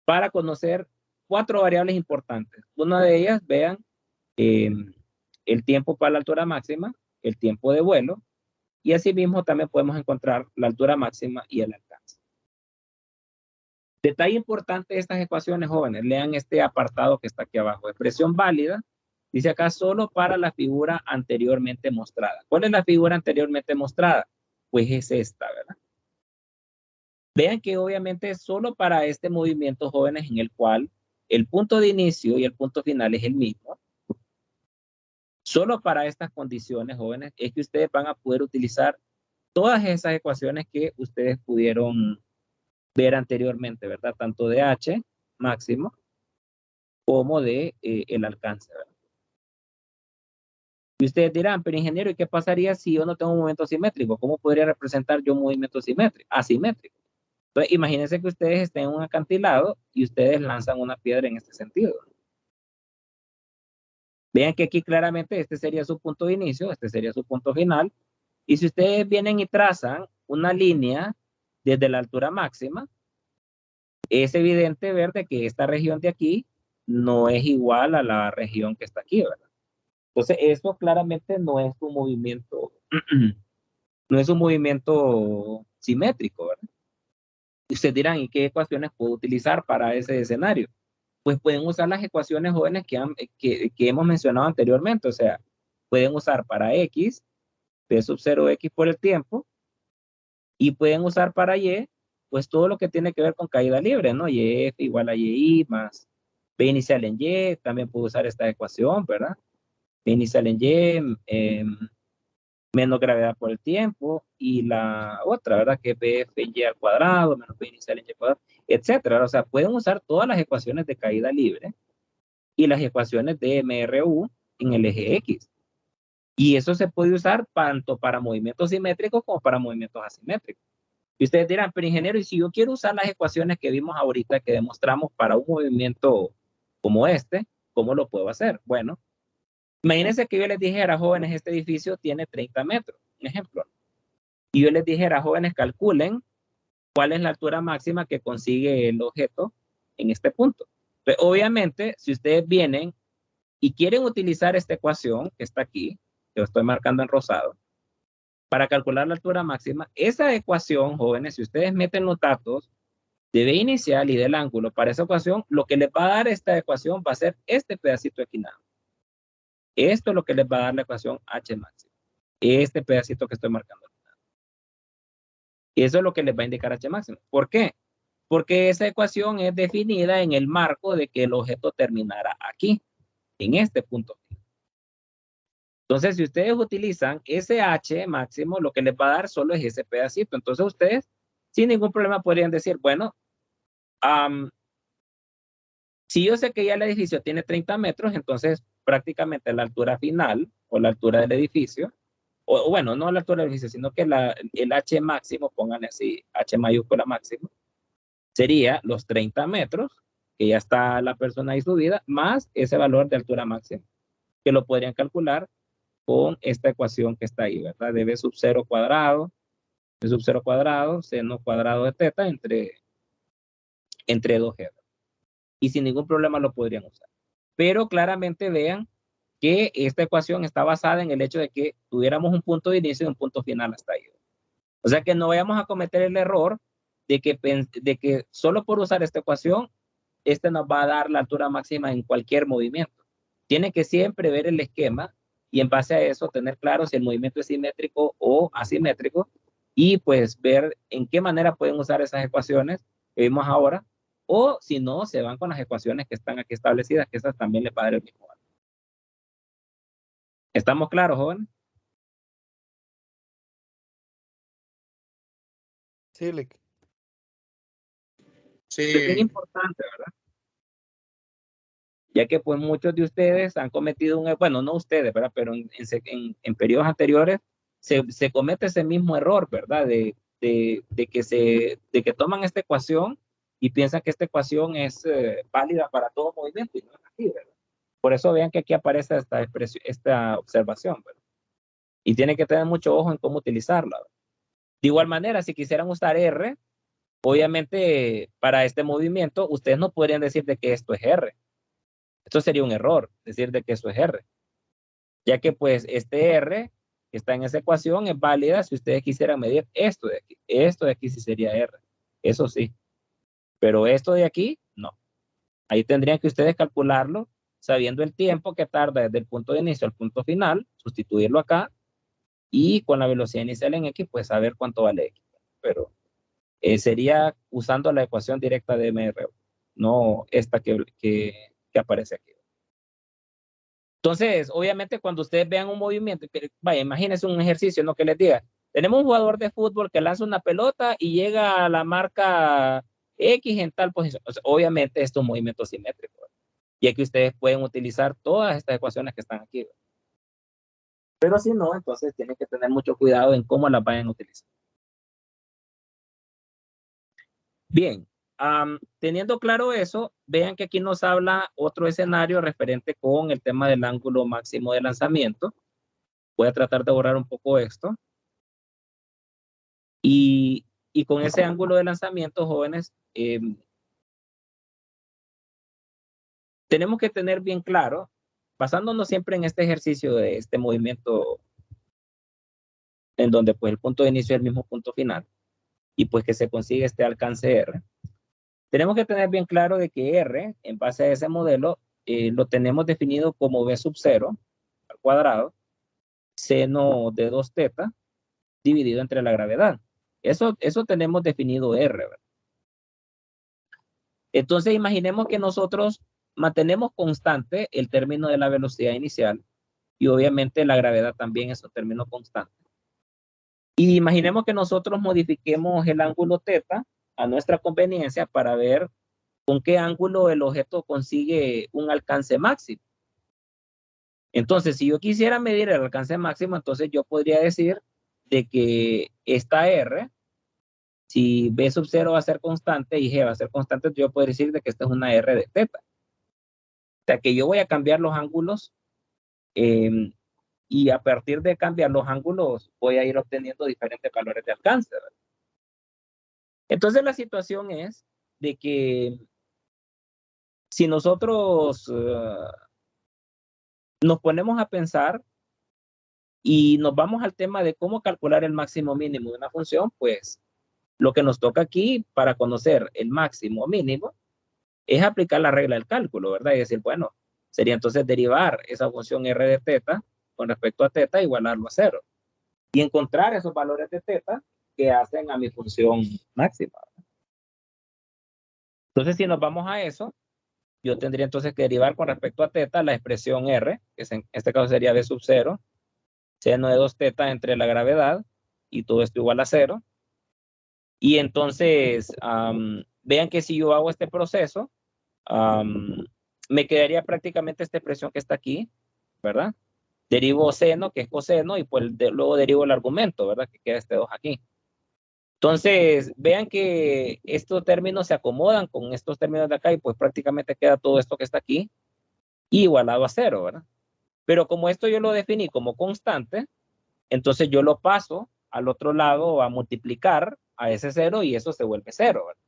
para conocer 4 variables importantes. Una de ellas, vean, el tiempo para la altura máxima, el tiempo de vuelo, y asimismo también podemos encontrar la altura máxima y el alcance. Detalle importante de estas ecuaciones, jóvenes, lean este apartado que está aquí abajo. Expresión válida, dice acá, solo para la figura anteriormente mostrada. ¿Cuál es la figura anteriormente mostrada? Pues es esta, ¿verdad? Vean que obviamente es solo para este movimiento, jóvenes, en el cual el punto de inicio y el punto final es el mismo. Solo para estas condiciones, jóvenes, es que ustedes van a poder utilizar todas esas ecuaciones que ustedes pudieron ver anteriormente, ¿verdad? Tanto de H máximo como de el alcance, ¿verdad? Y ustedes dirán, pero ingeniero, ¿y qué pasaría si yo no tengo un movimiento simétrico? ¿Cómo podría representar yo un movimiento asimétrico? Entonces, imagínense que ustedes estén en un acantilado y ustedes lanzan una piedra en este sentido. Vean que aquí claramente este sería su punto de inicio, este sería su punto final. Y si ustedes vienen y trazan una línea desde la altura máxima, es evidente ver de que esta región de aquí no es igual a la región que está aquí, ¿verdad? Entonces, eso claramente no es un movimiento, no es un movimiento simétrico, ¿verdad? Y ustedes dirán, ¿y qué ecuaciones puedo utilizar para ese escenario? Pues pueden usar las ecuaciones, jóvenes, que hemos mencionado anteriormente. O sea, pueden usar para X, P sub 0X por el tiempo, y pueden usar para Y, pues todo lo que tiene que ver con caída libre, ¿no? YF igual a YI más P inicial en Y, también puedo usar esta ecuación, ¿verdad? P inicial en Y, menos gravedad por el tiempo, y la otra, ¿verdad? Que es BF en Y al cuadrado, menos P inicial en Y al cuadrado, etcétera. O sea, pueden usar todas las ecuaciones de caída libre y las ecuaciones de MRU en el eje X. Y eso se puede usar tanto para movimientos simétricos como para movimientos asimétricos. Y ustedes dirán, pero ingeniero, ¿y si yo quiero usar las ecuaciones que vimos ahorita, que demostramos para un movimiento como este, cómo lo puedo hacer? Bueno, imagínense que yo les dijera, jóvenes, este edificio tiene 30 metros, un ejemplo. Y yo les dijera, jóvenes, calculen cuál es la altura máxima que consigue el objeto en este punto. Pues, obviamente, si ustedes vienen y quieren utilizar esta ecuación que está aquí, que lo estoy marcando en rosado, para calcular la altura máxima, esa ecuación, jóvenes, si ustedes meten los datos de B inicial y del ángulo para esa ecuación, lo que les va a dar esta ecuación va a ser este pedacito aquí nada. Esto es lo que les va a dar la ecuación H máxima. Este pedacito que estoy marcando. Eso es lo que les va a indicar H máximo. ¿Por qué? Porque esa ecuación es definida en el marco de que el objeto terminara aquí, en este punto. Entonces, si ustedes utilizan ese H máximo, lo que les va a dar solo es ese pedacito. Entonces, ustedes sin ningún problema podrían decir, bueno, si yo sé que ya el edificio tiene 30 metros, entonces prácticamente la altura final o la altura del edificio, o bueno, no la altura del edificio, sino que el H máximo, pongan así, H mayúscula máximo, sería los 30 metros, que ya está la persona ahí subida, más ese valor de altura máxima, que lo podrían calcular con esta ecuación que está ahí, ¿verdad? De B sub 0 cuadrado, B sub 0 cuadrado, seno cuadrado de teta entre 2G. Y sin ningún problema lo podrían usar. Pero claramente vean que esta ecuación está basada en el hecho de que tuviéramos un punto de inicio y un punto final hasta ahí. O sea que no vayamos a cometer el error de que solo por usar esta ecuación, este nos va a dar la altura máxima en cualquier movimiento. Tiene que siempre ver el esquema y en base a eso tener claro si el movimiento es simétrico o asimétrico y pues ver en qué manera pueden usar esas ecuaciones que vimos ahora, o si no, se van con las ecuaciones que están aquí establecidas, que esas también les va a dar el mismo valor. ¿Estamos claros, jóvenes? Sí, Lick. Sí, Es bien importante, ¿verdad? Ya que pues muchos de ustedes han cometido bueno, no ustedes, ¿verdad? Pero en periodos anteriores se comete ese mismo error, ¿verdad? De que toman esta ecuación y piensan que esta ecuación es válida para todo movimiento y no es así, ¿verdad? Por eso vean que aquí aparece esta observación, ¿verdad? Y tienen que tener mucho ojo en cómo utilizarla, ¿verdad? De igual manera, si quisieran usar R, Obviamente, para este movimiento, ustedes no podrían decir de que esto es R. Esto sería un error, decir de que eso es R. Ya que pues este R que está en esa ecuación es válida si ustedes quisieran medir esto de aquí. Esto de aquí sí sería R. Eso sí. Pero esto de aquí, no. Ahí tendrían que ustedes calcularlo sabiendo el tiempo que tarda desde el punto de inicio al punto final, sustituirlo acá, y con la velocidad inicial en X, pues saber cuánto vale X. Pero sería usando la ecuación directa de MR, no esta que aparece aquí. Entonces, obviamente, cuando ustedes vean un movimiento, vaya, imagínense un ejercicio, ¿no? Que les diga, tenemos un jugador de fútbol que lanza una pelota y llega a la marca X en tal posición. O sea, obviamente, esto es un movimiento simétrico. Y aquí ustedes pueden utilizar todas estas ecuaciones que están aquí. Pero si no, entonces tienen que tener mucho cuidado en cómo las vayan a utilizar. Bien, teniendo claro eso, vean que aquí nos habla otro escenario referente con el tema del ángulo máximo de lanzamiento. Voy a tratar de borrar un poco esto. Y con ese ángulo de lanzamiento, jóvenes, tenemos que tener bien claro, basándonos siempre en este ejercicio de este movimiento, en donde pues el punto de inicio es el mismo punto final, y pues que se consigue este alcance R. Tenemos que tener bien claro de que R, en base a ese modelo, lo tenemos definido como B sub 0 al cuadrado, seno de 2 teta, dividido entre la gravedad. Eso tenemos definido R, ¿verdad? Entonces, imaginemos que nosotros mantenemos constante el término de la velocidad inicial y obviamente la gravedad también es un término constante. Y imaginemos que nosotros modifiquemos el ángulo θ a nuestra conveniencia para ver con qué ángulo el objeto consigue un alcance máximo. Entonces, si yo quisiera medir el alcance máximo, entonces yo podría decir de que esta R, si B sub 0 va a ser constante y G va a ser constante, yo puedo decir de que esta es una R de θ. O sea, que yo voy a cambiar los ángulos y a partir de cambiar los ángulos voy a ir obteniendo diferentes valores de alcance, ¿verdad? Entonces, la situación es de que si nosotros nos ponemos a pensar y nos vamos al tema de cómo calcular el máximo mínimo de una función, pues lo que nos toca aquí para conocer el máximo mínimo es aplicar la regla del cálculo, ¿verdad? Y decir, bueno, sería entonces derivar esa función r de θ con respecto a θ, igualarlo a 0. Y encontrar esos valores de θ que hacen a mi función máxima. Entonces, si nos vamos a eso, yo tendría entonces que derivar con respecto a θ la expresión r, que en este caso sería b sub 0, seno de 2 θ entre la gravedad, y todo esto igual a 0. Y entonces, vean que si yo hago este proceso, me quedaría prácticamente esta expresión que está aquí, ¿verdad? Derivo seno, que es coseno, y pues luego derivo el argumento, ¿verdad? Que queda este 2 aquí. Entonces, vean que estos términos se acomodan con estos términos de acá y pues prácticamente queda todo esto que está aquí igualado a 0, ¿verdad? Pero como esto yo lo definí como constante, entonces yo lo paso al otro lado a multiplicar a ese 0 y eso se vuelve 0, ¿verdad?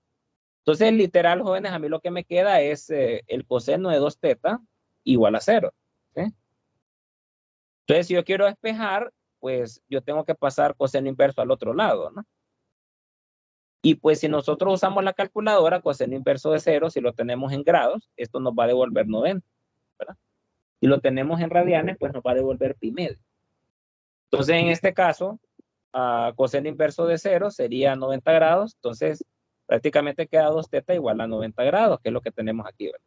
Entonces, literal, jóvenes, a mí lo que me queda es el coseno de 2 θ igual a 0. ¿Sí? Entonces, si yo quiero despejar, pues yo tengo que pasar coseno inverso al otro lado, ¿no? Y pues si nosotros usamos la calculadora, coseno inverso de 0, si lo tenemos en grados, esto nos va a devolver 90, ¿verdad? Si lo tenemos en radianes, pues nos va a devolver pi medio. Entonces, en este caso, coseno inverso de 0 sería 90 grados, entonces prácticamente queda 2 θ igual a 90 grados, que es lo que tenemos aquí, ¿verdad?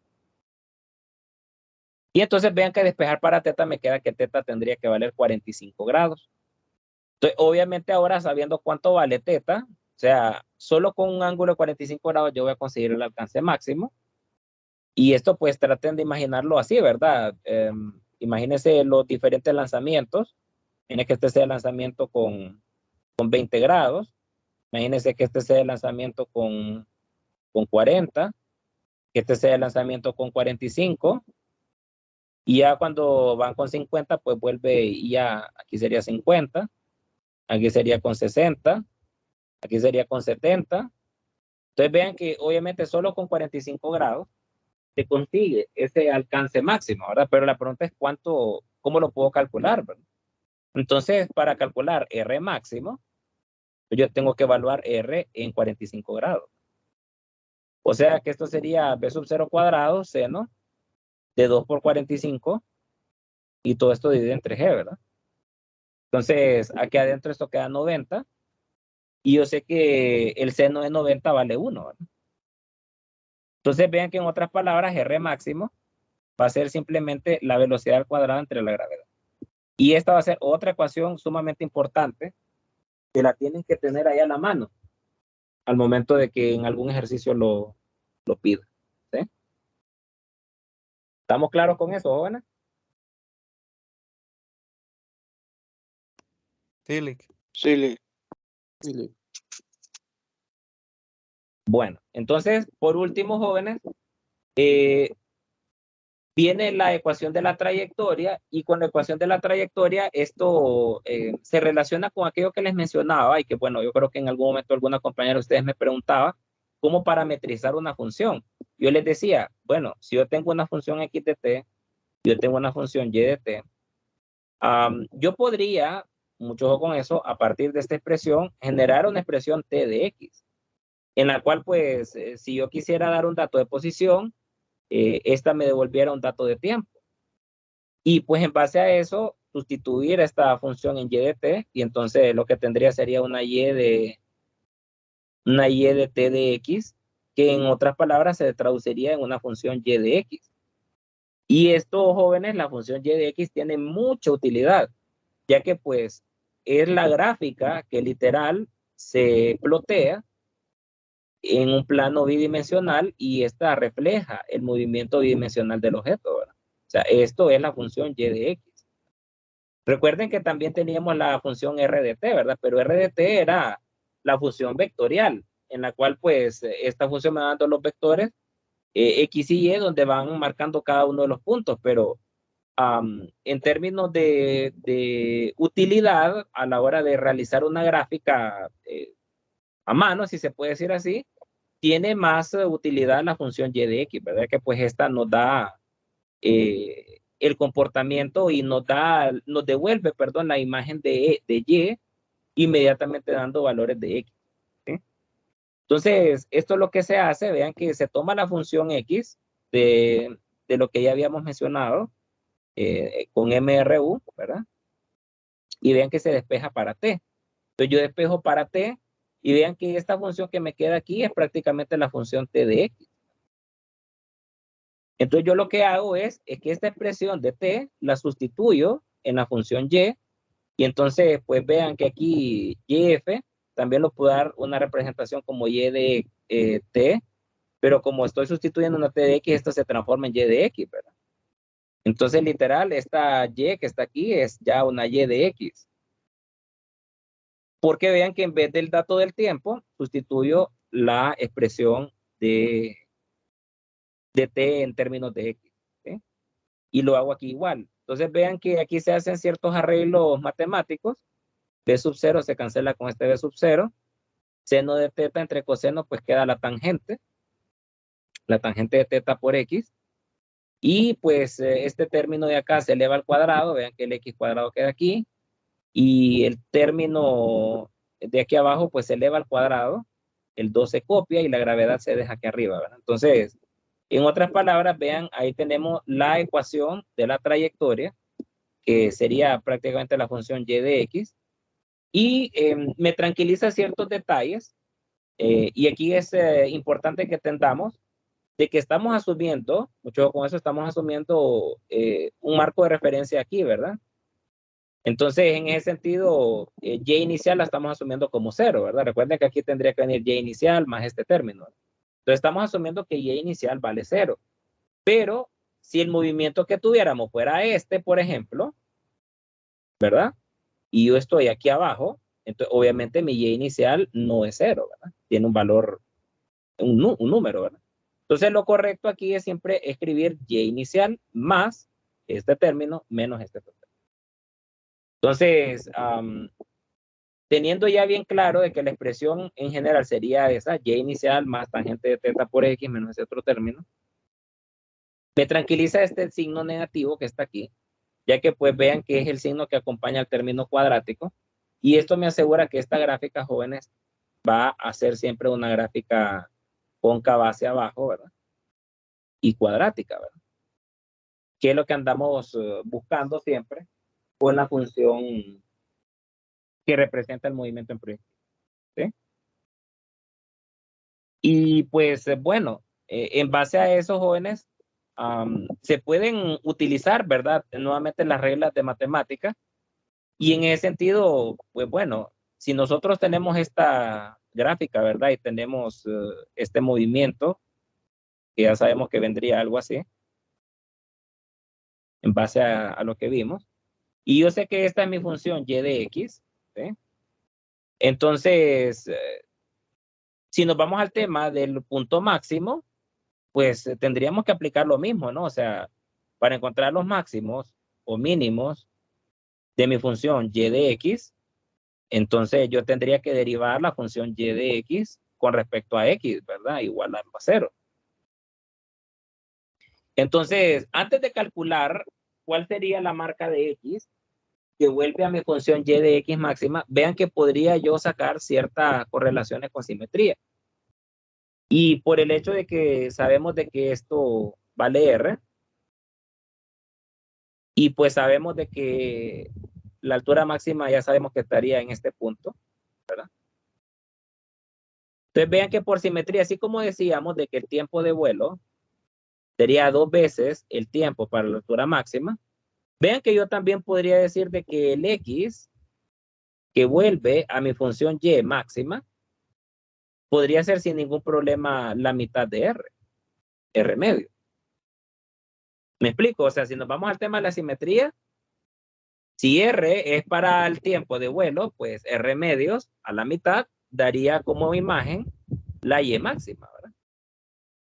Y entonces vean que despejar para θ me queda que θ tendría que valer 45 grados. Entonces, obviamente ahora sabiendo cuánto vale θ, o sea, solo con un ángulo de 45 grados yo voy a conseguir el alcance máximo. Y esto pues traten de imaginarlo así, ¿verdad? Imagínense los diferentes lanzamientos. Tiene que este sea el lanzamiento con 20 grados. Imagínense que este sea el lanzamiento con 40. Que este sea el lanzamiento con 45. Y ya cuando van con 50, pues vuelve y ya aquí sería 50. Aquí sería con 60. Aquí sería con 70. Entonces vean que obviamente solo con 45 grados se consigue ese alcance máximo, ¿verdad? Pero la pregunta es cómo lo puedo calcular, ¿verdad? Entonces, para calcular R máximo, yo tengo que evaluar R en 45 grados. O sea que esto sería B sub 0 cuadrado, seno de 2 por 45, y todo esto divide entre G, ¿verdad? Entonces, aquí adentro esto queda 90, y yo sé que el seno de 90 vale 1, ¿verdad? Entonces, vean que en otras palabras, R máximo va a ser simplemente la velocidad al cuadrado entre la gravedad. Y esta va a ser otra ecuación sumamente importante que la tienen que tener ahí a la mano al momento de que en algún ejercicio lo pida. ¿Sí? ¿Estamos claros con eso, jóvenes? Sí, Lick. Sí, Lick. Sí, Lick. Bueno, entonces, por último, jóvenes, viene la ecuación de la trayectoria, y con la ecuación de la trayectoria esto se relaciona con aquello que les mencionaba, y que bueno, yo creo que en algún momento alguna compañera de ustedes me preguntaba cómo parametrizar una función. Yo les decía, bueno, si yo tengo una función x de t, yo tengo una función y de t, yo podría, mucho ojo con eso, a partir de esta expresión, generar una expresión t de x, en la cual pues si yo quisiera dar un dato de posición, esta me devolviera un dato de tiempo. Y pues en base a eso, sustituir esta función en y de t, y entonces lo que tendría sería una y de t de x, que en otras palabras se traduciría en una función y de x. Y esto, jóvenes, la función y de x tiene mucha utilidad, ya que pues es la gráfica que literal se plotea en un plano bidimensional, y esta refleja el movimiento bidimensional del objeto, ¿verdad? O sea, esto es la función y de x. Recuerden que también teníamos la función r de t, ¿verdad? Pero r de t era la función vectorial, en la cual pues esta función me va dando los vectores x y y, donde van marcando cada uno de los puntos, pero en términos de utilidad a la hora de realizar una gráfica a mano, si se puede decir así, tiene más utilidad la función y de x, ¿verdad? Que pues esta nos da el comportamiento y nos devuelve, perdón, la imagen de y, inmediatamente dando valores de x. ¿Sí? Entonces, esto es lo que se hace. Vean que se toma la función x de lo que ya habíamos mencionado con MRU, ¿verdad? Y vean que se despeja para t. Entonces yo despejo para t, y vean que esta función que me queda aquí es prácticamente la función t de x. Entonces yo lo que hago es que esta expresión de t la sustituyo en la función y, entonces pues vean que aquí yf también lo puedo dar una representación como y de t, pero como estoy sustituyendo una t de x, esto se transforma en y de x, ¿verdad? Entonces literal esta y que está aquí es ya una y de x. Porque vean que en vez del dato del tiempo, sustituyo la expresión de t en términos de x. ¿Sí? Y lo hago aquí igual. Entonces vean que aquí se hacen ciertos arreglos matemáticos. B sub 0 se cancela con este B sub 0. Seno de teta entre coseno, pues queda la tangente de teta por x. Y pues este término de acá se eleva al cuadrado. Vean que el x cuadrado queda aquí. Y el término de aquí abajo, pues se eleva al cuadrado. El 2 se copia y la gravedad se deja aquí arriba, ¿verdad? Entonces, en otras palabras, vean, ahí tenemos la ecuación de la trayectoria, que sería prácticamente la función y de x, y me tranquiliza ciertos detalles, y aquí es importante que entendamos de que estamos asumiendo, mucho con eso estamos asumiendo un marco de referencia aquí, ¿verdad? Entonces, en ese sentido, y inicial la estamos asumiendo como 0, ¿verdad? Recuerden que aquí tendría que venir y inicial más este término. Entonces, estamos asumiendo que y inicial vale 0. Pero, si el movimiento que tuviéramos fuera este, por ejemplo, ¿verdad? Y yo estoy aquí abajo, entonces obviamente mi y inicial no es 0, ¿verdad? Tiene un valor, un número, ¿verdad? Entonces, lo correcto aquí es siempre escribir y inicial más este término menos este término. Entonces, teniendo ya bien claro de que la expresión en general sería esa, y inicial más tangente de teta por x menos ese otro término, me tranquiliza este signo negativo que está aquí, ya que pues vean que es el signo que acompaña al término cuadrático, y esto me asegura que esta gráfica, jóvenes, va a ser siempre una gráfica cóncava hacia abajo, ¿verdad? Y cuadrática, ¿verdad? Que es lo que andamos buscando siempre con la función que representa el movimiento en proyectil, ¿sí? Y pues bueno, en base a eso, jóvenes, se pueden utilizar, ¿verdad? Nuevamente las reglas de matemática. Y en ese sentido, pues bueno, si nosotros tenemos esta gráfica, ¿verdad? Y tenemos este movimiento, que ya sabemos que vendría algo así, en base a lo que vimos. Y yo sé que esta es mi función y de x, ¿sí? Entonces, si nos vamos al tema del punto máximo, pues tendríamos que aplicar lo mismo, ¿no? O sea, para encontrar los máximos o mínimos de mi función y de x, entonces yo tendría que derivar la función y de x con respecto a x, ¿verdad? Igualarlo a 0. Entonces, antes de calcular cuál sería la marca de x que vuelve a mi función y de x máxima, vean que podría yo sacar ciertas correlaciones con simetría. Y por el hecho de que sabemos de que esto vale r, y pues sabemos de que la altura máxima ya sabemos que estaría en este punto, ¿verdad? Entonces vean que por simetría, así como decíamos de que el tiempo de vuelo sería 2 veces el tiempo para la altura máxima, vean que yo también podría decir de que el x que vuelve a mi función y máxima podría ser sin ningún problema la mitad de r medio. ¿Me explico? O sea, si nos vamos al tema de la simetría, si r es para el tiempo de vuelo, pues r medios a la mitad daría como imagen la y máxima, ¿verdad?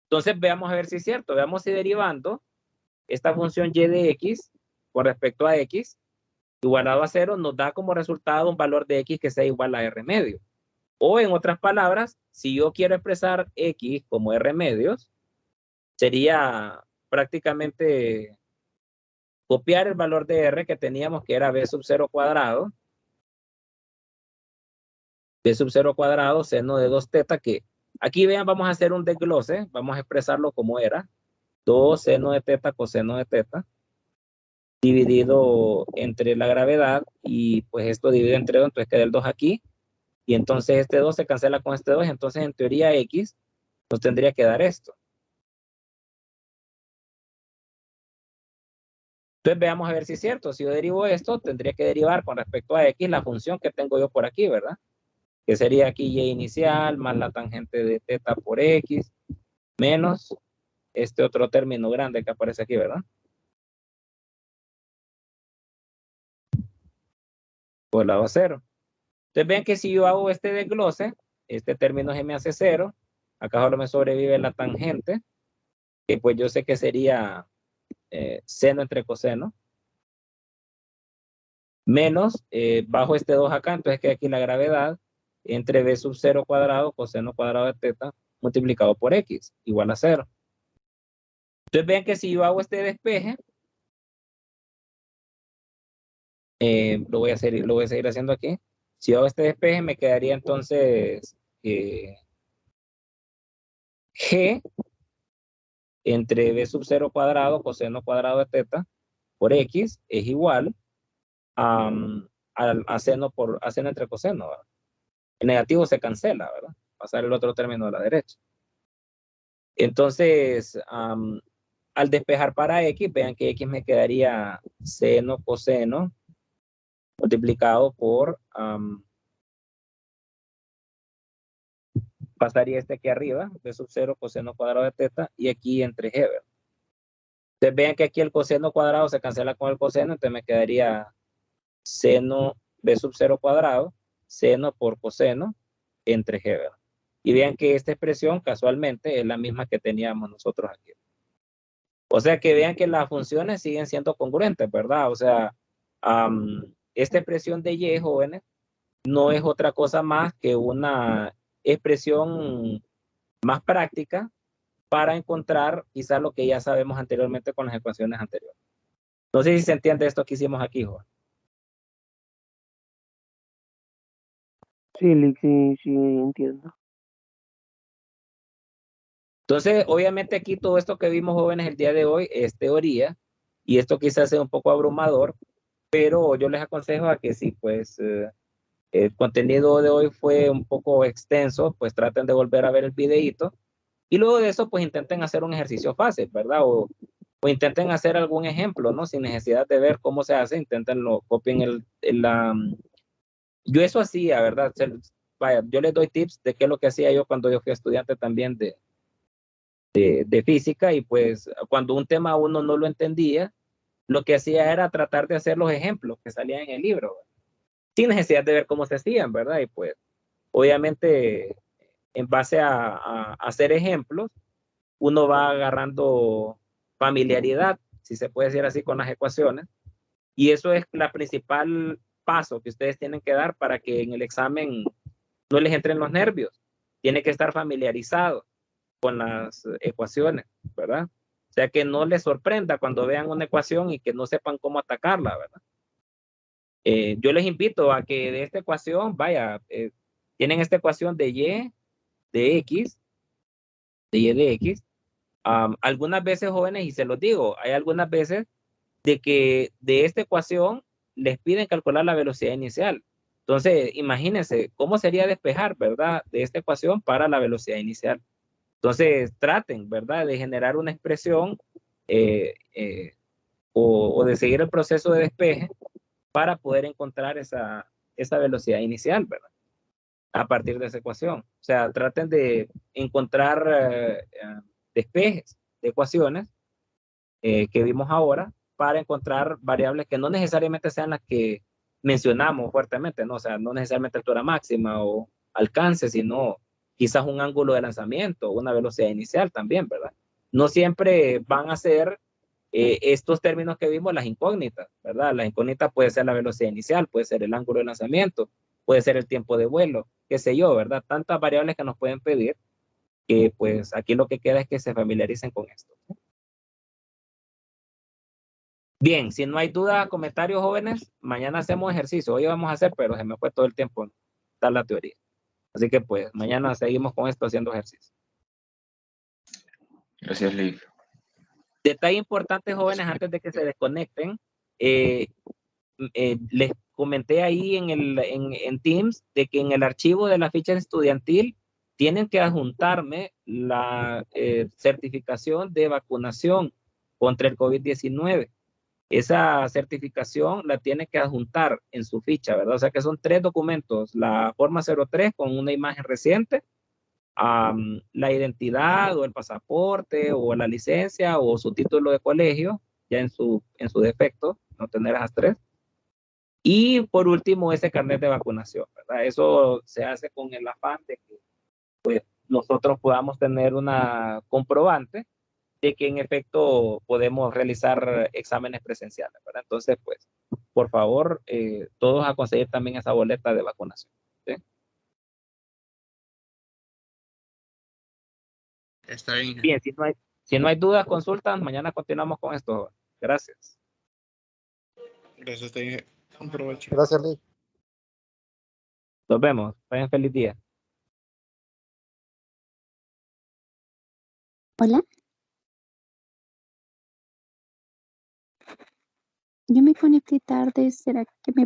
Entonces veamos a ver si es cierto. Veamos si derivando esta función y de x con respecto a x igualado a 0 nos da como resultado un valor de x que sea igual a r medio. O en otras palabras, si yo quiero expresar x como r medios, sería prácticamente copiar el valor de r que teníamos, que era b sub 0 cuadrado, b sub 0 cuadrado seno de 2 teta, que aquí vean, vamos a hacer un desglose, vamos a expresarlo como era, 2 seno de teta coseno de teta, dividido entre la gravedad, y pues esto divide entre 2, entonces queda el 2 aquí, y entonces este 2 se cancela con este 2, entonces en teoría x nos tendría que dar esto. Entonces veamos a ver si es cierto. Si yo derivo esto, tendría que derivar con respecto a x la función que tengo yo por aquí, ¿verdad? Que sería aquí y inicial más la tangente de teta por x menos este otro término grande que aparece aquí, ¿verdad? Por el lado a 0. Entonces ven que si yo hago este desglose, este término se me hace 0. Acá solo me sobrevive la tangente, que pues yo sé que sería seno entre coseno. Menos, bajo este 2 acá, entonces queda aquí la gravedad entre b sub 0 cuadrado coseno cuadrado de teta multiplicado por x, igual a 0. Entonces vean que si yo hago este despeje, lo voy a seguir haciendo aquí. Si yo hago este despeje, me quedaría entonces g entre b sub 0 cuadrado coseno cuadrado de teta por x es igual a seno entre coseno, ¿verdad? El negativo se cancela, ¿verdad? Pasar el otro término a la derecha. Entonces, al despejar para x, vean que x me quedaría seno coseno multiplicado por, pasaría este aquí arriba, b sub 0 coseno cuadrado de teta, y aquí entre g, ¿verdad? Entonces vean que aquí el coseno cuadrado se cancela con el coseno, entonces me quedaría seno b sub 0 cuadrado, seno por coseno entre g, ¿verdad? Y vean que esta expresión casualmente es la misma que teníamos nosotros aquí. O sea que vean que las funciones siguen siendo congruentes, ¿verdad? O sea, esta expresión de y, jóvenes, no es otra cosa más que una expresión más práctica para encontrar quizás lo que ya sabemos anteriormente con las ecuaciones anteriores. No sé si se entiende esto que hicimos aquí, Juan. Sí, Lick, sí, sí, entiendo. Entonces, obviamente aquí todo esto que vimos, jóvenes, el día de hoy es teoría y esto quizás sea un poco abrumador, pero yo les aconsejo a que sí, pues el contenido de hoy fue un poco extenso, pues traten de volver a ver el videíto y luego de eso, pues intenten hacer un ejercicio fácil, ¿verdad? O intenten hacer algún ejemplo, ¿no? Sin necesidad de ver cómo se hace, inténtenlo, copien yo eso hacía, ¿verdad? Vaya, yo les doy tips de qué es lo que hacía yo cuando yo fui estudiante también de física y pues cuando un tema uno no lo entendía, lo que hacía era tratar de hacer los ejemplos que salían en el libro, ¿verdad? Sin necesidad de ver cómo se hacían, ¿verdad? Y pues obviamente en base a hacer ejemplos, uno va agarrando familiaridad, si se puede decir así, con las ecuaciones. Y eso es la principal paso que ustedes tienen que dar para que en el examen no les entren los nervios. Tiene que estar familiarizado con las ecuaciones, ¿verdad? O sea, que no les sorprenda cuando vean una ecuación y que no sepan cómo atacarla, ¿verdad? Yo les invito a que de esta ecuación, vaya, tienen esta ecuación de Y, de X, de Y de X. Algunas veces, jóvenes, y se los digo, hay algunas veces de que de esta ecuación les piden calcular la velocidad inicial. Entonces, imagínense cómo sería despejar, ¿verdad? De esta ecuación para la velocidad inicial. Entonces, traten, ¿verdad? De generar una expresión eh, eh, o de seguir el proceso de despeje para poder encontrar esa velocidad inicial, ¿verdad? A partir de esa ecuación. O sea, traten de encontrar despejes de ecuaciones que vimos ahora para encontrar variables que no necesariamente sean las que mencionamos fuertemente, ¿no? O sea, no necesariamente altura máxima o alcance, sino quizás un ángulo de lanzamiento, una velocidad inicial también, ¿verdad? No siempre van a ser estos términos que vimos las incógnitas, ¿verdad? Las incógnitas puede ser la velocidad inicial, puede ser el ángulo de lanzamiento, puede ser el tiempo de vuelo, qué sé yo, ¿verdad? Tantas variables que nos pueden pedir que pues aquí lo que queda es que se familiaricen con esto. Bien, si no hay duda, comentarios, jóvenes, mañana hacemos ejercicio. Hoy vamos a hacer, pero se me fue todo el tiempo en dar la teoría. Así que pues mañana seguimos con esto haciendo ejercicio. Gracias, Lick. Detalle importante, jóvenes, antes de que se desconecten, les comenté ahí en Teams de que en el archivo de la ficha estudiantil tienen que adjuntarme la certificación de vacunación contra el COVID-19. Esa certificación la tiene que adjuntar en su ficha, ¿verdad? O sea que son 3 documentos, la forma 03 con una imagen reciente, la identidad o el pasaporte o la licencia o su título de colegio, ya en su defecto, no tener esas 3. Y por último, ese carnet de vacunación, ¿verdad? Eso se hace con el afán de que pues, nosotros podamos tener una comprobante de que en efecto podemos realizar exámenes presenciales, ¿verdad? Entonces, pues, por favor, todos a conseguir también esa boleta de vacunación. ¿Sí? Está bien. Bien, si no hay dudas, consultas, mañana continuamos con esto. Gracias. Gracias, está bien. Un provecho. Gracias, Lick. Nos vemos. Tengan feliz día. Hola. Yo me conecté tarde, ¿será que me